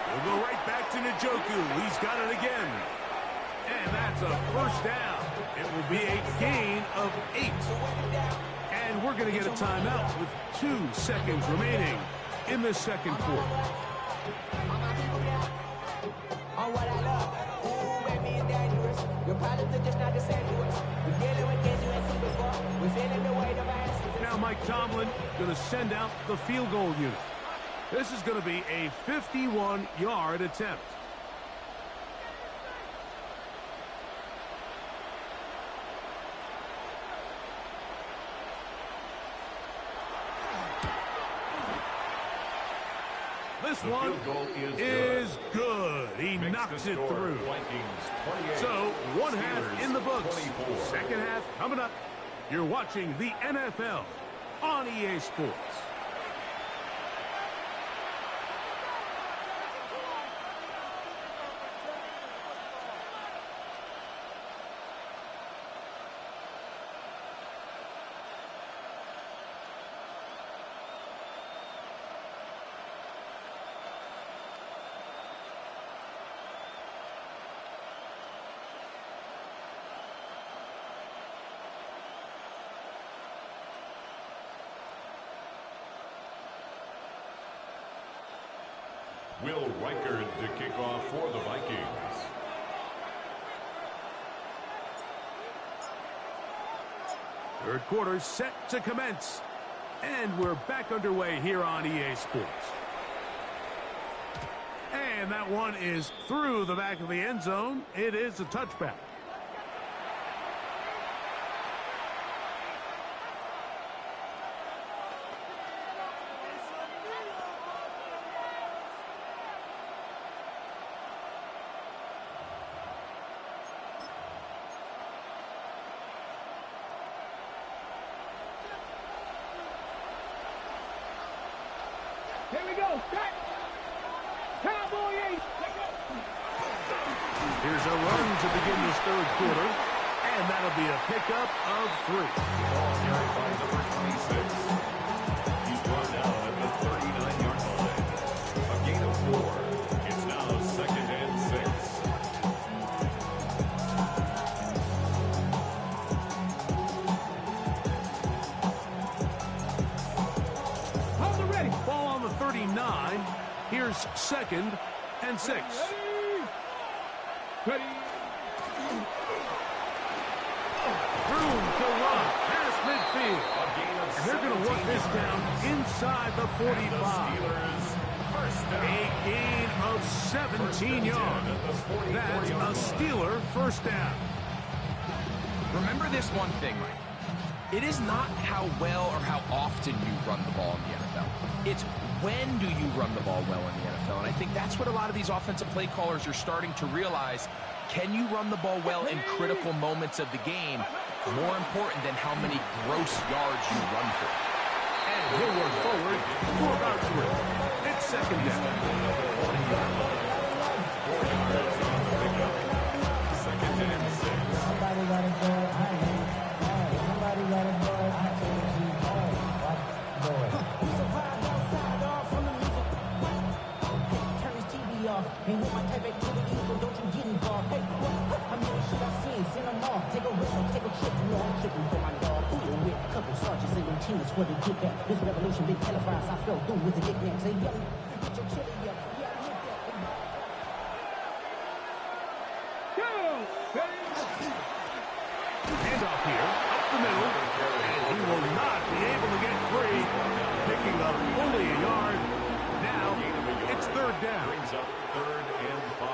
He'll go right back to Njoku. He's got it again. And that's a first down. It will be a gain of 8. And we're going to get a timeout with 2 seconds remaining in the second quarter. On what I love. Ooh, baby, it's dangerous. Your problems are just not the same to us. We're dealing with kids you ain't seen before. We're feeling the weight of our answers. Now Mike Tomlin going to send out the field goal unit. This is going to be a 51-yard attempt. This one is good. He knocks it through. So, one half in the books. Second half coming up. You're watching the NFL on EA Sports. Will Reichard to kick off for the Vikings. Third quarter set to commence. And we're back underway here on EA Sports. And that one is through the back of the end zone. It is a touchback. Here we go. Start. Cowboy 8. Here's a run to begin this third quarter. And that'll be a pickup of 3. Ball carried by number 26. He's brought down at the 39-yard line. A gain of 4. It's now second and 6. Hold it ready. Ball on the 39. Here's second and 6. Ready. Room to run past midfield. A gain of And they're going to work this down inside the 45. First down. A gain of 17 yards. That's a Steeler first down. Remember this one thing, Mike. It is not how well or how often you run the ball in the NFL. It's when do you run the ball well in the NFL. And I think that's what a lot of these offensive play callers are starting to realize. Can you run the ball well in critical moments of the game? More important than how many gross yards you run for. And he'll work forward for about 3. It's second down. Second and 6. Somebody got a boy, I ain't. Somebody got a boy, I ain't. Boy. We survived outside, all from the music. Turn his TV off. Ain't with my type activities, but don't you get involved. Hey, how many should I see? Send them off. Take a risk, take a trip. You know I'm tripping for my dog. Who you with? Couple sergeants and them teams for the get back. This revolution been televised. I fell through with the nicknames. Say, young, get your chili up. Yeah, I hit that. Go. Handoff here, up the middle, and he will not be able to get free. Picking up only a yard. Now, it's third down. Brings up 3rd and 5.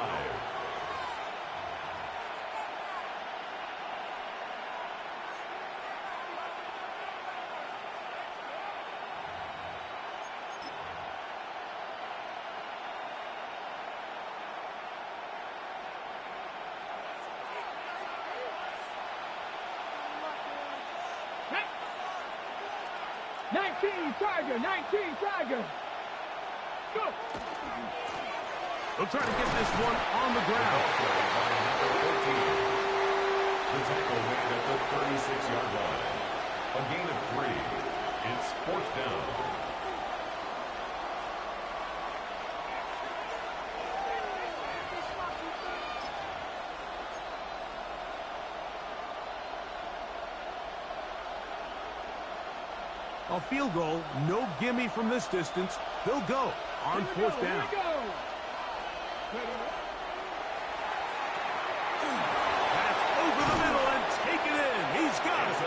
Tiger, 19 Tiger. Go. They'll try to get this one on the ground. The tackle made at the 36-yard line. A gain of 3. It's 4th down. A field goal, no gimme from this distance. They'll go on 4th down. That's over the middle and taken in. He's got it.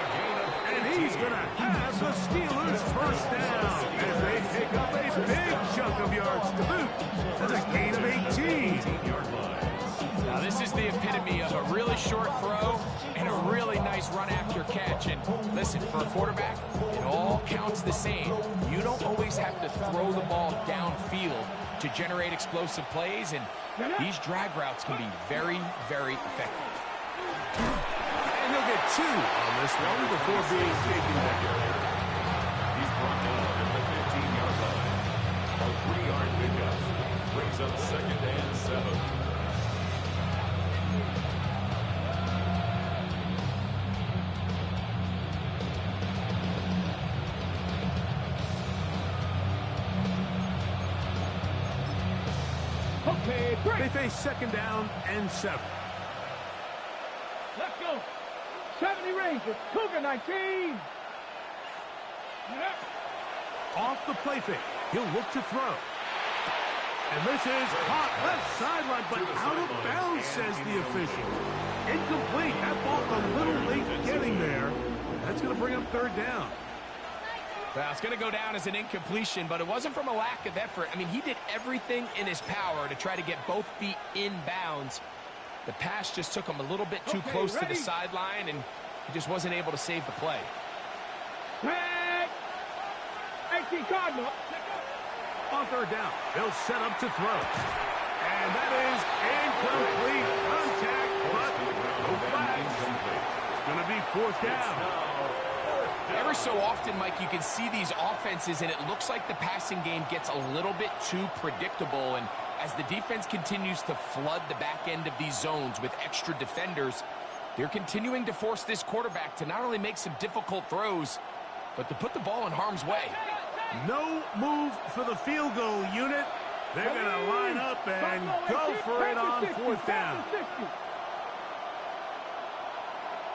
And he's going to have the Steelers first down as they pick up a big chunk of yards to boot. That's a gain of 18. Now, this is the epitome of a really short throw and a really nice run after catch. And listen, for a quarterback, it all counts the same. You don't always have to throw the ball downfield to generate explosive plays, and these drag routes can be very, very effective. And he'll get 2 on this one before being taken down. He's brought down at the 15-yard line. A 3-yard pickup brings up 2nd and 7. They face 2nd down and 7. Let's go. 70 Rangers, Cougar 19. Off the play fake. He'll look to throw. And this is caught left sideline, but out of bounds, says the official. Incomplete. That ball a little late getting there. That's going to bring up 3rd down. Well, it's going to go down as an incompletion, but it wasn't from a lack of effort. I mean, he did everything in his power to try to get both feet in bounds. The pass just took him a little bit too close to the sideline, and he just wasn't able to save the play. 18 Cardinal. On 3rd down, they'll set up to throw. And that is incomplete contact, but no flags. It's going to be 4th down. Every so often, Mike, you can see these offenses, and it looks like the passing game gets a little bit too predictable. And as the defense continues to flood the back end of these zones with extra defenders, they're continuing to force this quarterback to not only make some difficult throws, but to put the ball in harm's way. No move for the field goal unit. They're going to line up and go for it on 4th down.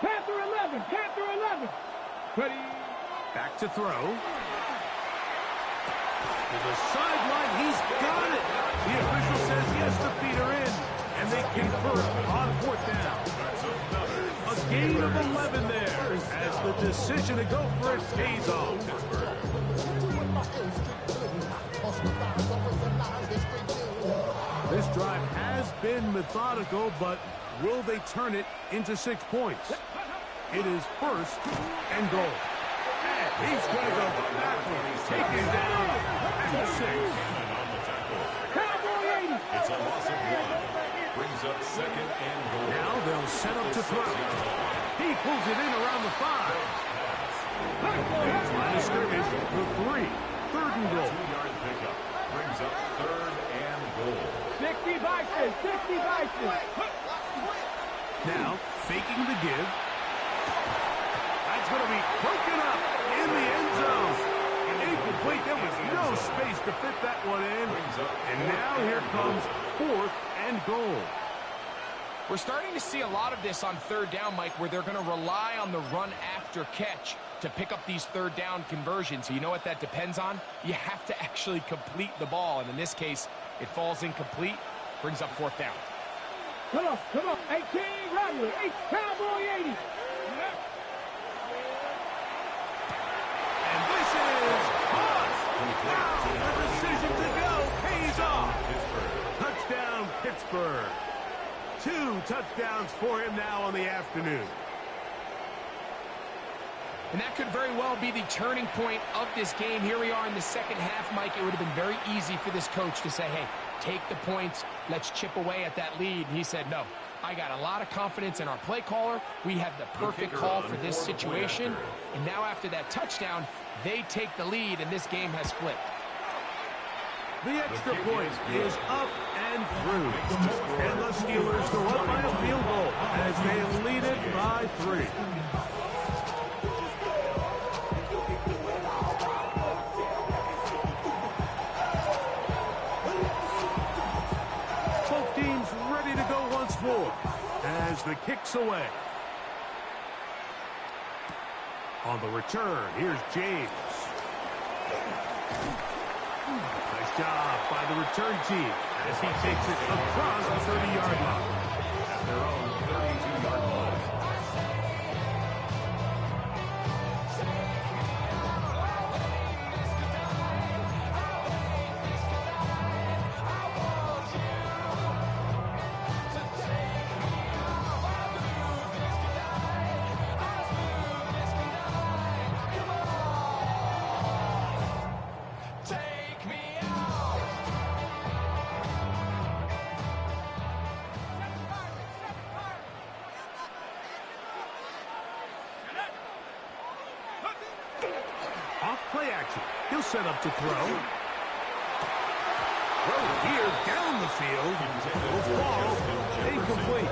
Panther 11, Panther 11. Ready. Back to throw. To the sideline, he's got it. The official says yes, the feet are in, and they convert on 4th down. A gain of 11 there as the decision to go for it pays off. This drive has been methodical, but will they turn it into 6 points? It is 1st and goal. And he's going to go backwards, taken down at the 6. It's a loss of 1. Brings up 2nd and goal. Now they'll set up to throw. He pulls it in around the 5. Line of scrimmage, the 3. 3rd and goal. 2-yard pickup brings up 3rd and goal. 60 Bison, 60 Bison. Now faking the give. That's going to be broken up in the end zone. Incomplete. There was no space to fit that one in. And now here comes 4th and goal. We're starting to see a lot of this on 3rd down, Mike, where they're going to rely on the run after catch to pick up these 3rd down conversions. You know what that depends on? You have to actually complete the ball. And in this case, it falls incomplete, brings up 4th down. Come on. 18, Rattler. 8, Cowboy 80. And this is caught. Wow, the decision to go pays off. Touchdown, Pittsburgh. 2 touchdowns for him now on the afternoon. And that could very well be the turning point of this game. Here we are in the second half, Mike. It would have been very easy for this coach to say, hey, take the points. Let's chip away at that lead. And he said, no, I got a lot of confidence in our play caller. We have the perfect call for this situation. And now after that touchdown, they take the lead, and this game has flipped. The extra point is up and through. And the Steelers go up by a field goal as they lead it by 3. Both teams ready to go once more as the kick's away. On the return, here's James. Nice job by the return team as he takes it across the 30-yard line. At their own 32-yard line. Play action. He'll set up to throw. Throw here down the field. Will fall. Incomplete.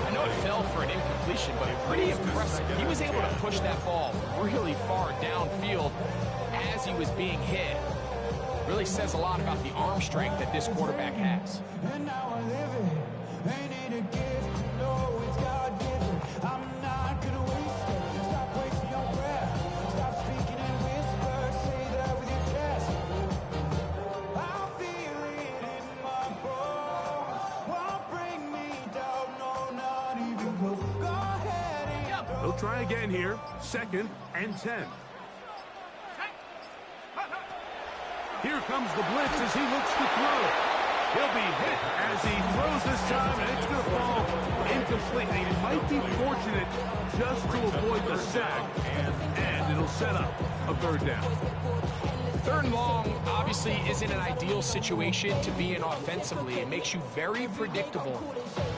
I know it fell for an incompletion, but pretty impressive. He was able to push that ball really far downfield as he was being hit. Really says a lot about the arm strength that this quarterback has. And now I live it. Ain't it a gift to know it's God-given? I'm not gonna waste it. Stop wasting your breath. Stop speaking in whispers. Say that with your chest. I feel it in my bones. Won't bring me down, no, not even close. Go ahead and They'll try again here. 2nd and 10. Here comes the blitz as he looks to throw. He'll be hit as he throws this time, and it's going to fall incomplete. He might be fortunate just to avoid the sack, and it'll set up a 3rd down. 3rd and long obviously isn't an ideal situation to be in offensively. It makes you very predictable,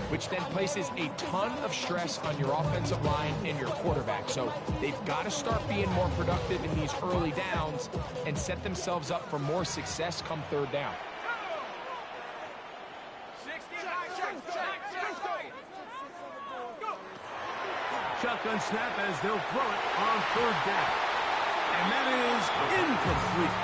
which then places a ton of stress on your offensive line and your quarterback. So they've got to start being more productive in these early downs and set themselves up for more success come 3rd down. Shotgun snap as they'll throw it on 3rd down. And that is incomplete.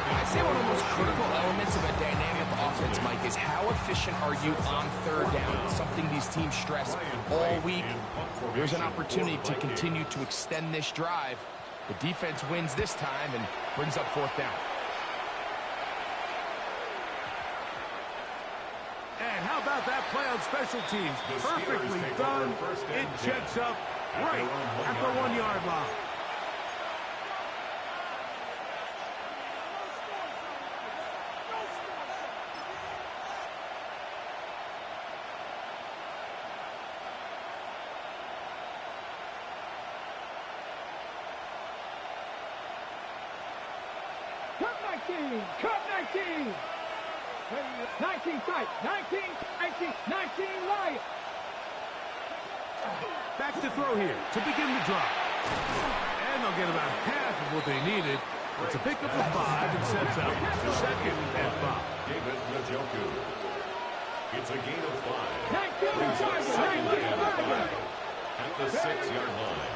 I'd say one of the most critical elements of a dynamic offense, Mike, is how efficient are you on 3rd down? It's something these teams stress all week. There's an opportunity to continue to extend this drive. The defense wins this time and brings up 4th down. And how about that play on special teams? Perfectly done. It checks up right at the 1-yard line. Cut 19. 19 sight. 19, 19 Lions. Back to throw here to begin the drive. And they'll get about half of what they needed. It's a pickup of 5 and sets up 2nd and 5. David Njoku. It's a gain of 5. 19 Brings up 2nd and 5 at the 6-yard line.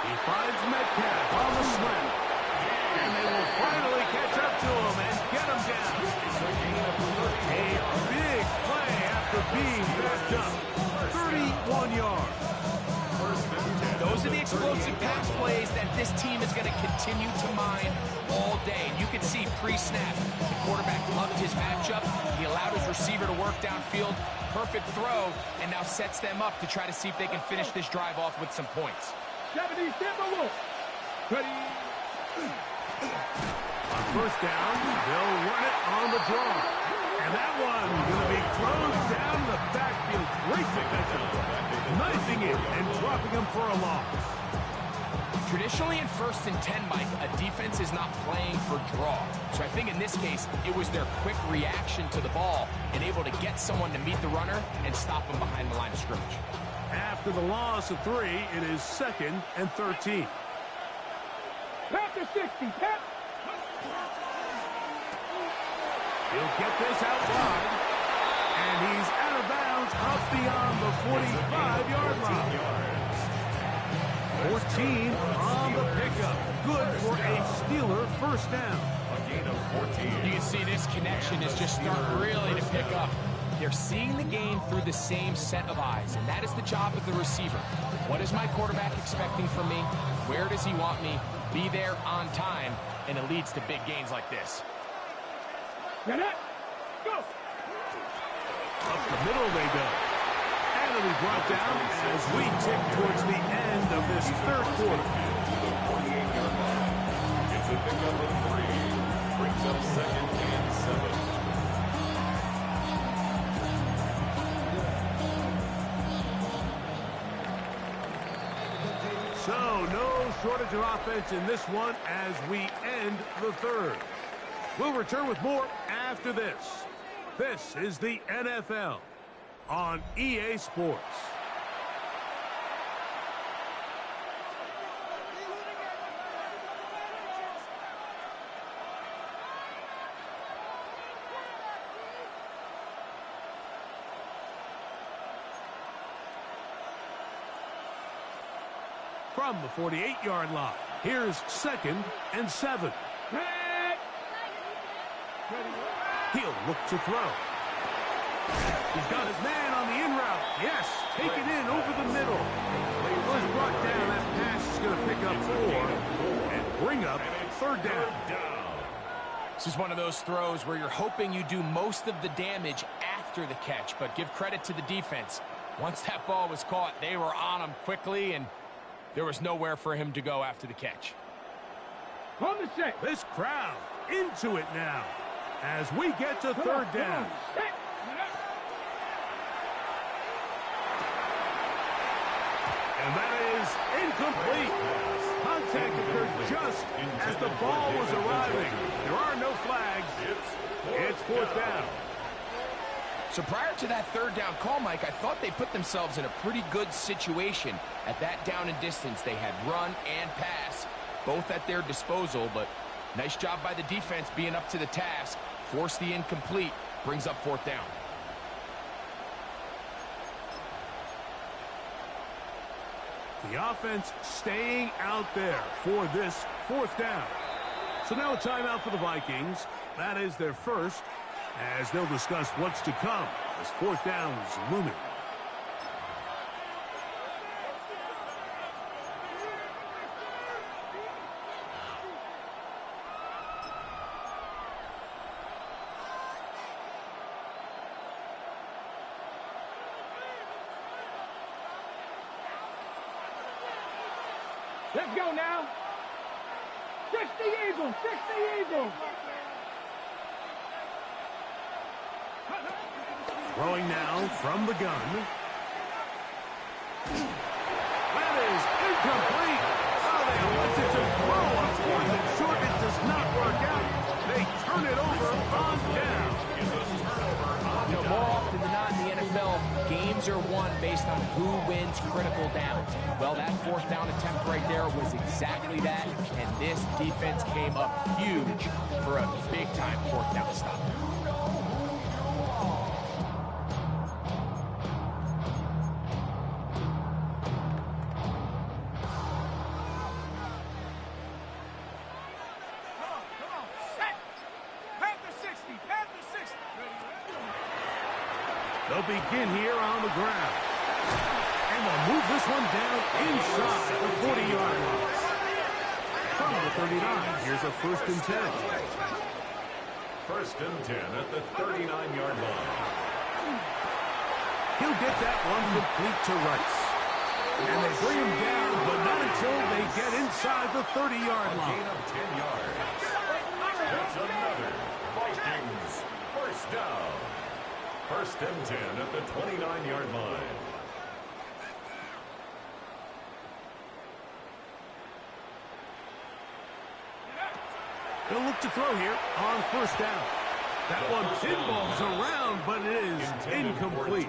He finds Metcalf on the slant. And they will finally catch up to him and get him down. It's a gain of 30. A big play after being backed up. 31 yards. Those are the explosive pass plays that this team is going to continue to mine all day. You can see pre-snap. The quarterback loved his matchup. He allowed his receiver to work downfield. Perfect throw, and now sets them up to try to see if they can finish this drive off with some points. 70, ready. On first down, they'll run it on the draw. And that one going to be closed down in the backfield. Great defensive play. Knifing it and dropping him for a loss. Traditionally in 1st and 10, Mike, a defense is not playing for draw. So I think in this case, it was their quick reaction to the ball and able to get someone to meet the runner and stop him behind the line of scrimmage. After the loss of 3, it is 2nd and 13. Pat to 60, Pat. He'll get this out wide. And he's out of bounds up beyond the 45-yard line. 14 on the pickup. Good for a Steeler first down. A gain of 14. You can see this connection is just starting really to pick up. They're seeing the game through the same set of eyes, and that is the job of the receiver. What is my quarterback expecting from me? Where does he want me? Be there on time, and it leads to big gains like this. Get it. Go. Up the middle they go. And it'll be brought down as we tick towards the end of this third quarter. To the 48-yard line. It's a pickup of 3. Brings up 2nd and 7. So, no shortage of offense in this one as we end the third. We'll return with more after this. This is the NFL on EA Sports. From the 48-yard line, here's 2nd and 7. He'll look to throw. He's got his man on the in route. Yes, take it in over the middle. Was brought down. That pass is going to pick up 4 and bring up 3rd down. This is one of those throws where you're hoping you do most of the damage after the catch, but give credit to the defense. Once that ball was caught, they were on him quickly, and there was nowhere for him to go after the catch. On the set. This crowd into it now as we get to 3rd down. And that is incomplete. Contact occurred just as the ball was arriving. There are no flags. It's 4th down. So prior to that 3rd down call, Mike, I thought they put themselves in a pretty good situation at that down and distance. They had run and pass, both at their disposal, but nice job by the defense being up to the task. Force the incomplete, brings up 4th down. The offense staying out there for this 4th down. So now a timeout for the Vikings. That is their first, as they'll discuss what's to come as 4th down is looming. Let's go now. 60 Eagles, 60 Eagles. Throwing now from the gun. That is incomplete. Oh, they wanted to throw a 4th and short. It does not work out. They turn it over on down. You know, more often than not in the NFL, games are won based on who wins critical downs. Well, that 4th down attempt right there was exactly that, and this defense came up huge for a big-time 4th down stop. They'll begin here on the ground. And they'll move this one down inside the 40-yard line. From the 39, here's a 1st and 10. First and 10 at the 39-yard line. He'll get that one complete to Rice. And they bring him down, but not until they get inside the 30-yard line. Gain of 10 yards. That's another Vikings first down. First and 10 at the 29-yard line. He'll look to throw here on first down. That one pinballs around, but it is incomplete.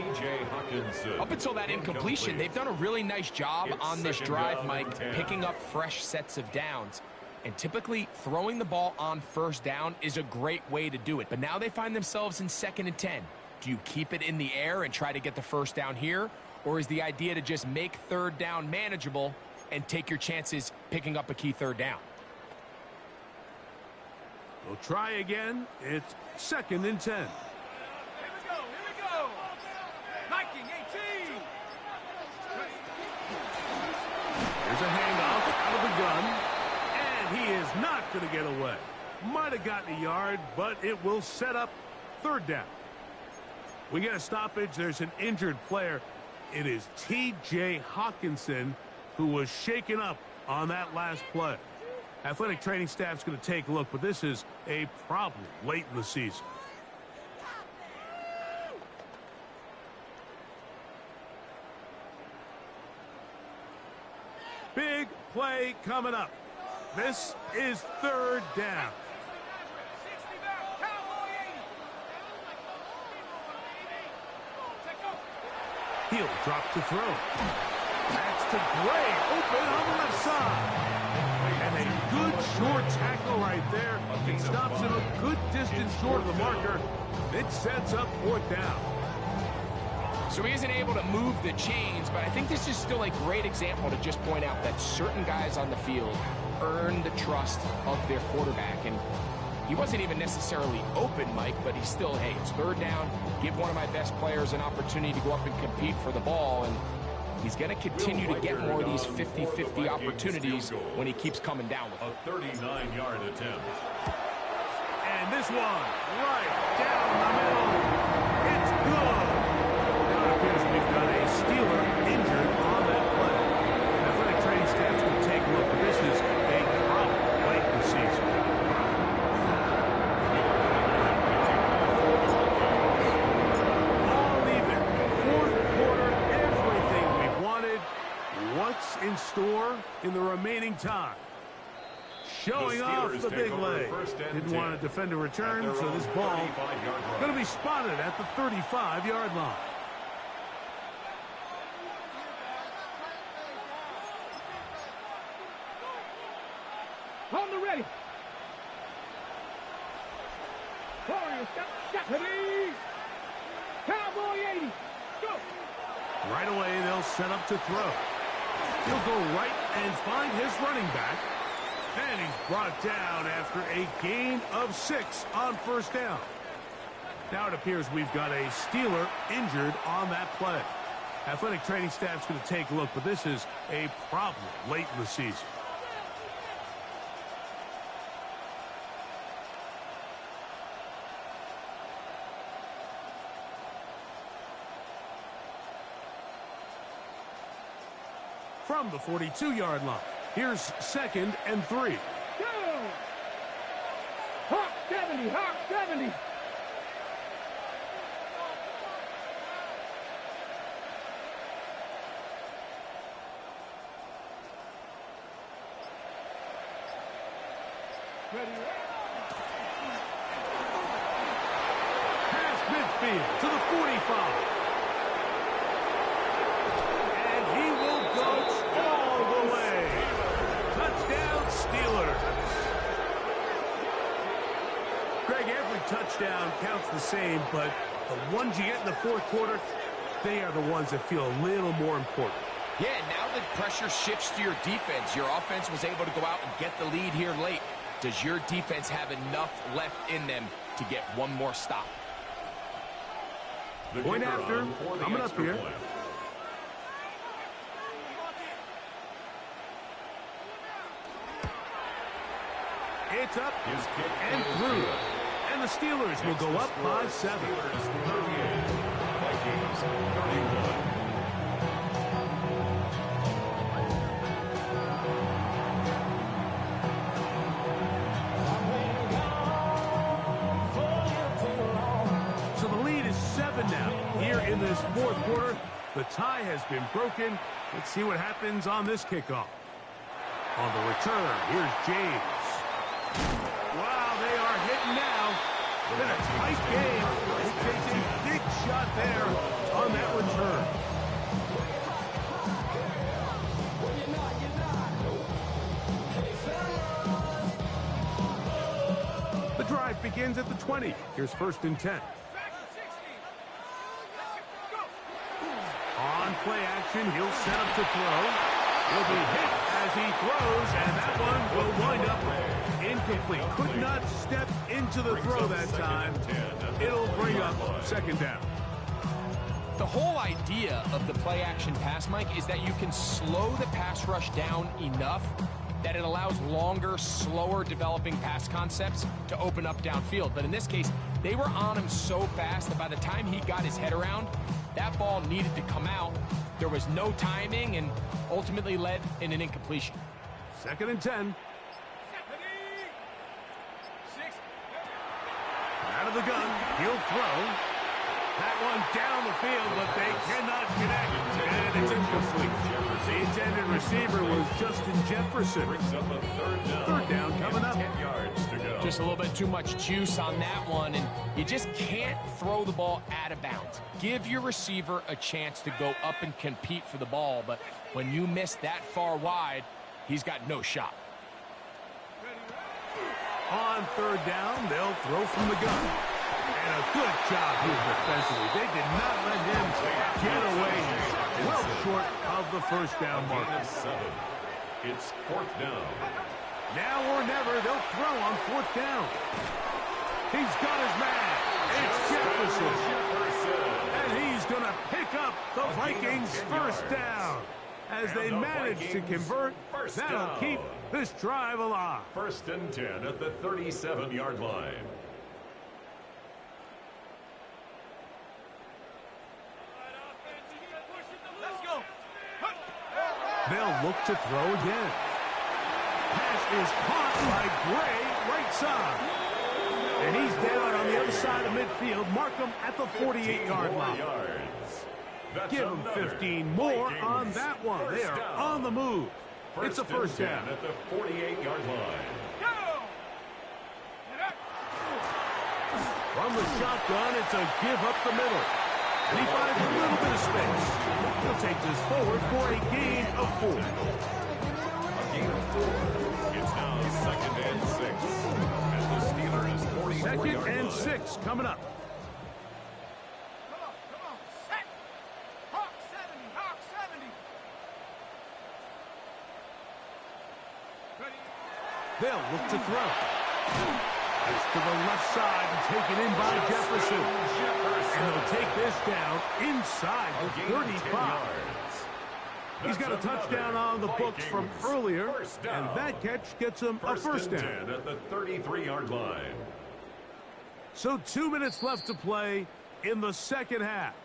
Up until that incompletion, they've done a really nice job on this drive, Mike, picking up fresh sets of downs. And typically, throwing the ball on first down is a great way to do it. But now they find themselves in 2nd and 10. Do you keep it in the air and try to get the first down here? Or is the idea to just make third down manageable and take your chances picking up a key third down? We'll try again. It's 2nd and 10. Here we go. Viking 18. There's a handoff out of the gun. And he is not going to get away. Might have gotten a yard, but it will set up third down. We get a stoppage. There's an injured player. It is T.J. Hawkinson who was shaken up on that last play. Athletic training staff's going to take a look, but this is a problem late in the season. Big play coming up. This is third down. He'll drop to throw. That's to Gray, open on the left side. And a good short tackle right there. It stops him a good distance short of the marker. It sets up fourth down. So he isn't able to move the chains, but I think this is still a great example to just point out that certain guys on the field earn the trust of their quarterback. And he wasn't even necessarily open, Mike, but he's still, hey, it's third down. Give one of my best players an opportunity to go up and compete for the ball. And he's going to continue to get more of these 50-50 opportunities when he keeps coming down with it. A 39-yard attempt. And this one, right down the middle. It's good. Now it appears we've got a Steeler injured on that play. Athletic training staff's going to take a look, but this is a problem late in the season. All even. Fourth quarter, everything we've wanted. What's in store in the remaining time? Showing off the big leg. Didn't want to defend a return, so this ball going to be spotted at the 35-yard line. On the ready. Warriors, step, ready. Cowboy 80. Go. Right away, they'll set up to throw. He'll go right and find his running back. And he's brought down after a gain of 6 on first down. Now it appears we've got a Steeler injured on that play. Athletic training staff's going to take a look, but this is a problem late in the season. From the 42-yard line. Here's 2nd and 3. Go! Hawk 70, Hawk 70. Ready. Past midfield to the 45. And he will go all the way. Touchdown, Steelers. Greg, every touchdown counts the same, but the ones you get in the fourth quarter, they are the ones that feel a little more important. Yeah, now the pressure shifts to your defense. Your offense was able to go out and get the lead here late. Does your defense have enough left in them to get one more stop? Point after, coming up here. Point. It's up His kick and is through. good. And the Steelers will go up by 7. Steelers 38, Vikings 31. So the lead is 7 now. Here in this fourth quarter, the tie has been broken. Let's see what happens on this kickoff. On the return, here's James. Wow, they are hitting now. Been a tight game. He takes a big shot there on that return. The drive begins at the 20. Here's 1st and 10. On play action, he'll set up to throw. He'll be hit as he throws, and that one will wind up incomplete. Could not step into the throw that time. It'll bring up 2nd down. The whole idea of the play action pass, Mike, is that you can slow the pass rush down enough that it allows longer, slower developing pass concepts to open up downfield. But in this case, they were on him so fast that by the time he got his head around, that ball needed to come out. There was no timing and ultimately led in an incompletion. 2nd and 10. Out of the gun, he'll throw. That one down the field, but they cannot connect, and it's incomplete. The intended receiver was Justin Jefferson. Brings up a 3rd down. 3rd down coming up. 10 yards to go. Just a little bit too much juice on that one, and you just can't throw the ball out of bounds. Give your receiver a chance to go up and compete for the ball, but when you miss that far wide, he's got no shot. On 3rd down, they'll throw from the gun. And a good job here defensively. They did not let him get away. Well short of the 1st down mark. Gain of 7. It's 4th down. Now or never, they'll throw on 4th down. He's got his man. It's Jefferson. And he's going to pick up the Vikings' 1st down. As they manage to convert, that'll keep this drive alive. 1st and 10 at the 37-yard line. They'll look to throw again. Pass is caught by Gray, right side. And he's down on the other side of midfield. Mark him at the 48-yard line. Give him 15 more on that one. They are on the move. It's a 1st down. At the 48-yard line. From the shotgun, it's a give up the middle. And he finds a little bit of space. He'll take this forward for a gain of 4. A gain of 4. It's now 2nd and 6. As the Steelers 44-yard 2nd and 6 coming up. Come on, set. Hawk 70, Hawk 70. They'll look to throw. It's to the left side and taken in by Jefferson. And they'll take this down inside the 35. He's got a touchdown on the books from earlier, and that catch gets him a 1st down. At the 33-yard line. So 2 minutes left to play in the 2nd half.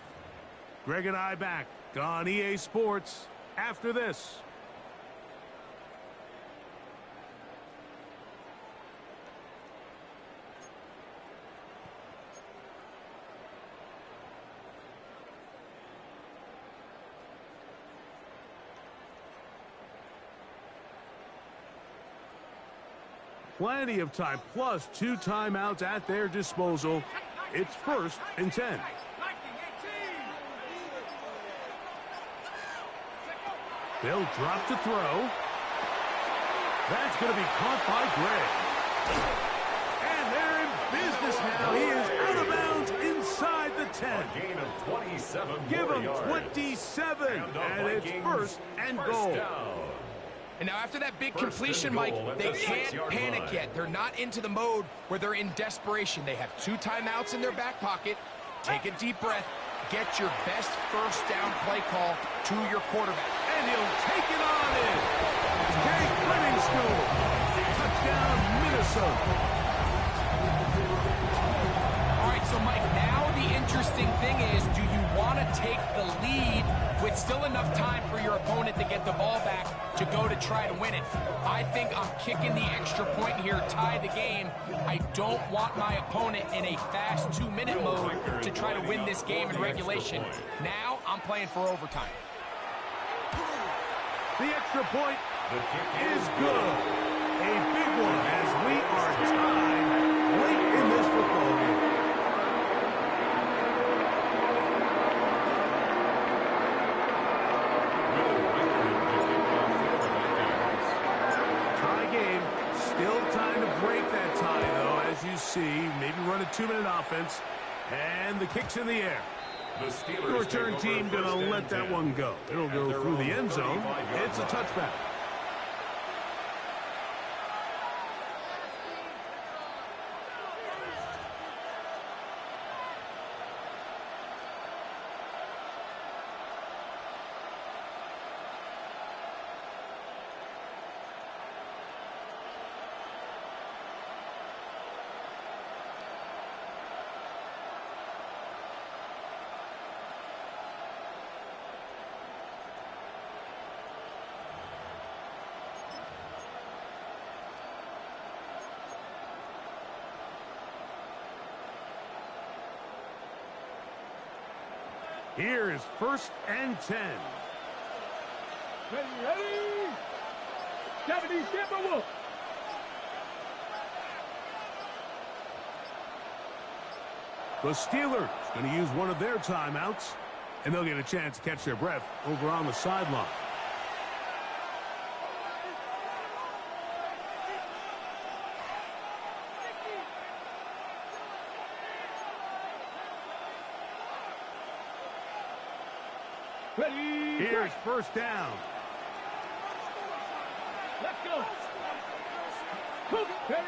Greg and I back on EA Sports after this. Plenty of time, plus 2 timeouts at their disposal. It's 1st and 10. They'll drop to throw. That's going to be caught by Gray. And they're in business now. He is out of bounds inside the 10. A gain of 27. Give him yards. 27. And it's 1st and goal. Down. And now after that big First completion, and Mike, goal at they the can't 6-yard panic line. yet. They're not into the mode where they're in desperation. They have 2 timeouts in their back pocket. Take a deep breath. Get your best 1st down play call to your quarterback. And he'll take it on in. Jake Livingstone. Touchdown, Minnesota. it's still enough time for your opponent to get the ball back to go to try to win it. I think I'm kicking the extra point here, tie the game. I don't want my opponent in a fast 2-minute mode to try to win this game in regulation. Now I'm playing for overtime. The extra point is good. A big one as we are tied late in this football game. Tie game. Still time to break that tie, though, as you see. Maybe run a 2-minute offense. And the kick's in the air. The return team going to let that one go. It'll go through the end zone. It's a touchback. Here is 1st and 10. Ready? 70 Timberwolves. The Steelers going to use one of their timeouts, and they'll get a chance to catch their breath over on the sideline. Ready? Here's 1st down. Let's go. Cook. Ready?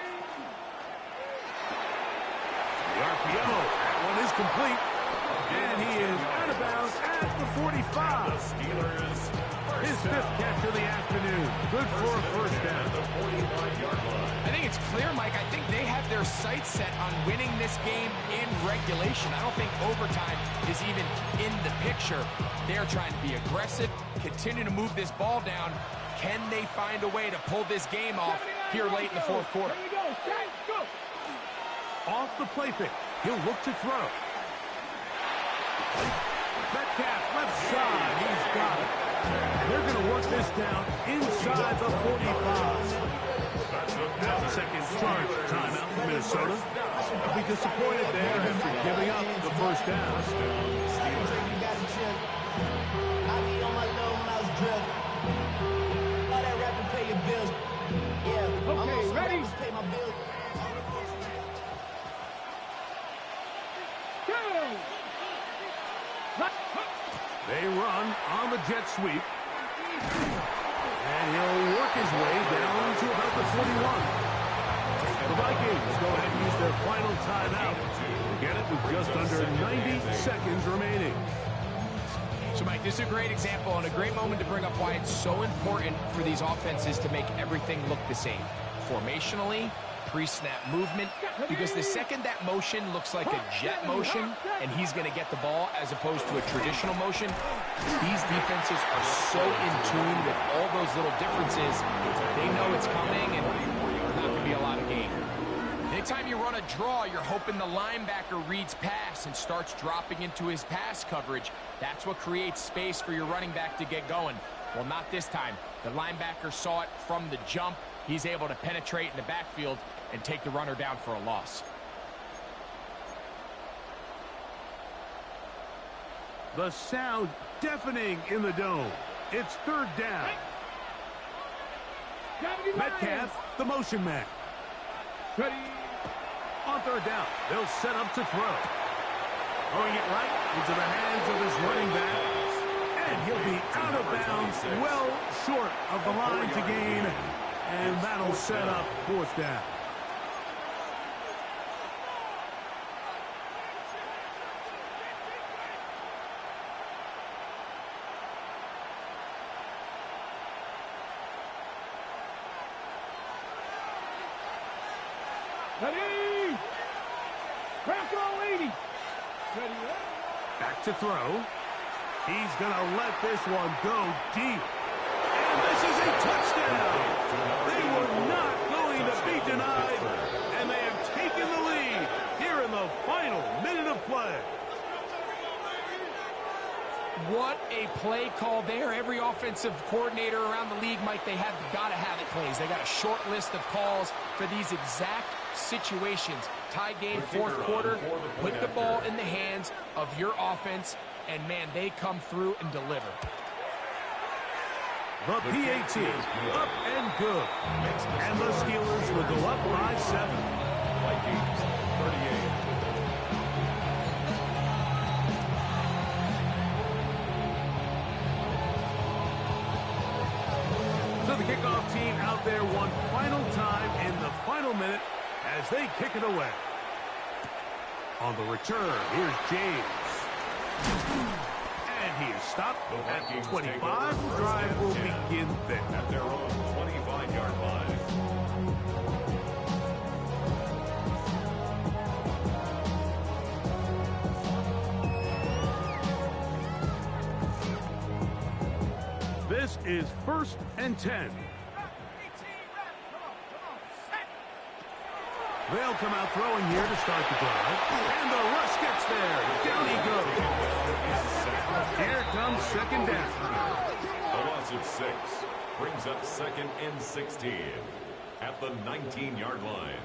The RPO. That one is complete. And he is out of bounds at the 45. His 5th catch of the afternoon. Good for a 1st down. I think it's clear, Mike. I think they have their sights set on winning this game in regulation. I don't think overtime is even in the picture. They're trying to be aggressive, continue to move this ball down. Can they find a way to pull this game off here late in the 4th quarter? Here we go. Set, go. Off the play fake. He'll look to throw. Metcalf left side. He's got it. They're going to work this down inside the 45. Now the second charge timeout for Minnesota. They'll be disappointed there after giving up the 1st down. I be on my little mouse drip. All that rapping pay your bills. Yeah, I'm on some ready? rappers pay my bills. They run on the jet sweep. And he'll work his way down to about the 41. The Vikings go ahead and use their final timeout. Get it with just under 90 seconds remaining. So, Mike, this is a great example and a great moment to bring up why it's so important for these offenses to make everything look the same. Formationally, pre-snap movement, because the second that motion looks like a jet motion and he's going to get the ball as opposed to a traditional motion, these defenses are so in tune with all those little differences. They know it's coming and there's not going to be a lot of gain. Anytime you run a draw, you're hoping the linebacker reads pass and starts dropping into his pass coverage. That's what creates space for your running back to get going. Well, not this time. The linebacker saw it from the jump. He's able to penetrate in the backfield and take the runner down for a loss. The sound deafening in the dome. It's 3rd down. Metcalf, the motion man. Ready? On 3rd down, they'll set up to throw. Throwing it right into the hands of his running back. And he'll be out of bounds, well short of the line to gain. And that'll set up 4th down. Ready? Crack all 80. Ready? Back to throw. He's going to let this one go deep. And this is a touchdown. They were not going to be denied, and they have taken the lead here in the final minute of play. What a play call there. Every offensive coordinator around the league, Mike, they have got to have it plays. They got a short list of calls for these exact situations. Tie game, fourth quarter, put the ball in the hands of your offense, and, man, they come through and deliver. The PAT, up and good. And the Steelers will go up by 7. Vikings, 38. So the kickoff team out there one final time in the final minute as they kick it away. On the return, here's James. And he is stopped at the 25. The drive will begin there. At their own 25-yard line. This is 1st and 10. They'll come out throwing here to start the drive. And the rush gets there. Down he goes. Here comes second down. A loss of 6 brings up 2nd and 16 at the 19-yard line.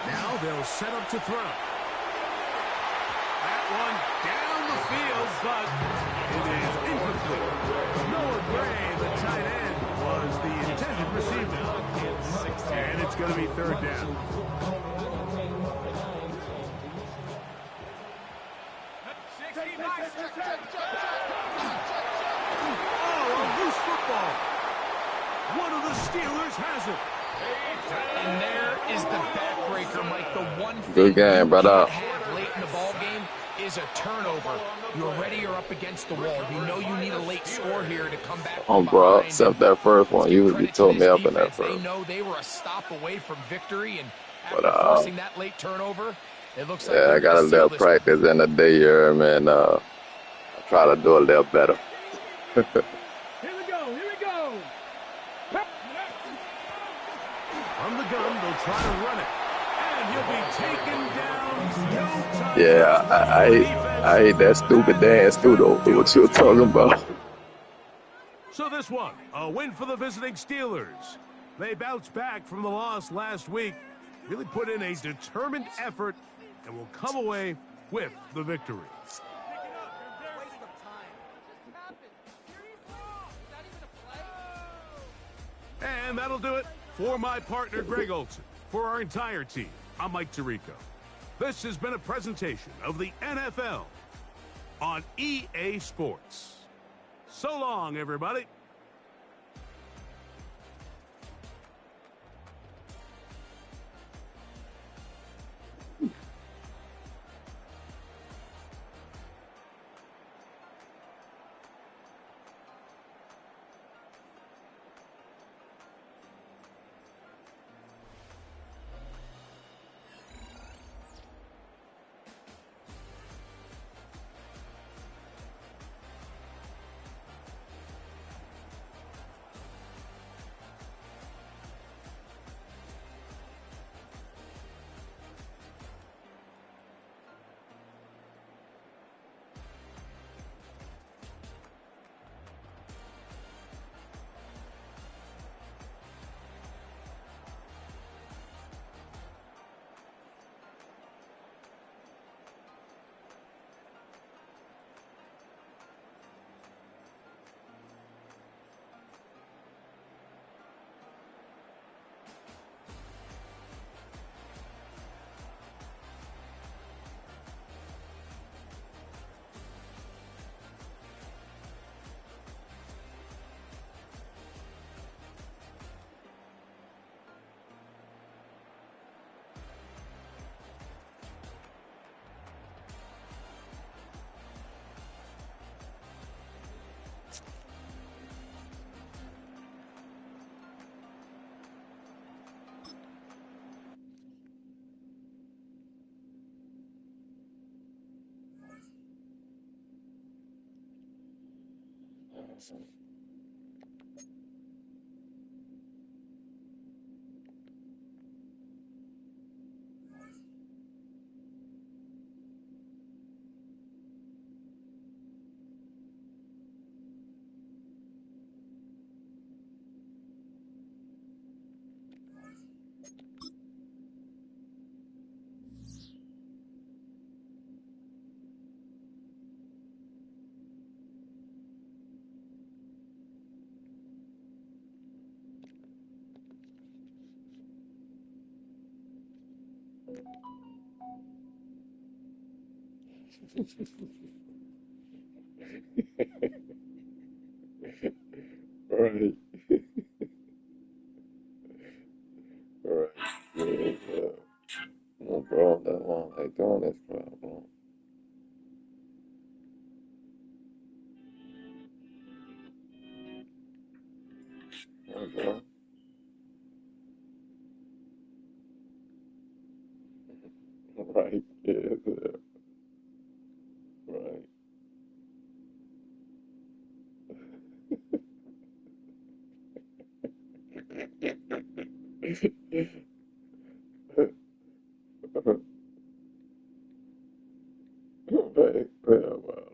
Now they'll set up to throw. That one down the field, but it is incomplete. Noah Gray, the tight end, was the intended receiver. And it's going to be 3rd down. Oh, a loose football. One of the Steelers has it. And there is the backbreaker, Mike. The one thing Good game, you brother. can't have late in the ball game is a turnover. You're ready, you're up against the wall. You know you need a late score here to come back from Bro, behind. except that first one. You Credit told to me this up in that defense. first. They know they were a stop away from victory, and after But, forcing that late turnover, it looks like Yeah, they're I got a gonna seal little this practice in the day here, man. I try to do a little better. Here we go. Here we go. From the gun, they'll try to run it. And he'll be taken down. No time. Yeah, I hate that stupid dance too, though. What you were talking about? So this one, a win for the visiting Steelers. They bounced back from the loss last week, really put in a determined effort, and will come away with the victory. And that'll do it for my partner, Greg Olson. For our entire team, I'm Mike Tirico. This has been a presentation of the NFL on EA Sports. So long, everybody. Right. Right. Yeah, yeah. No, bro, that's why I like doing this, bro. Yeah, bro. Right. Yeah, yeah. Right. Right. Yeah, well.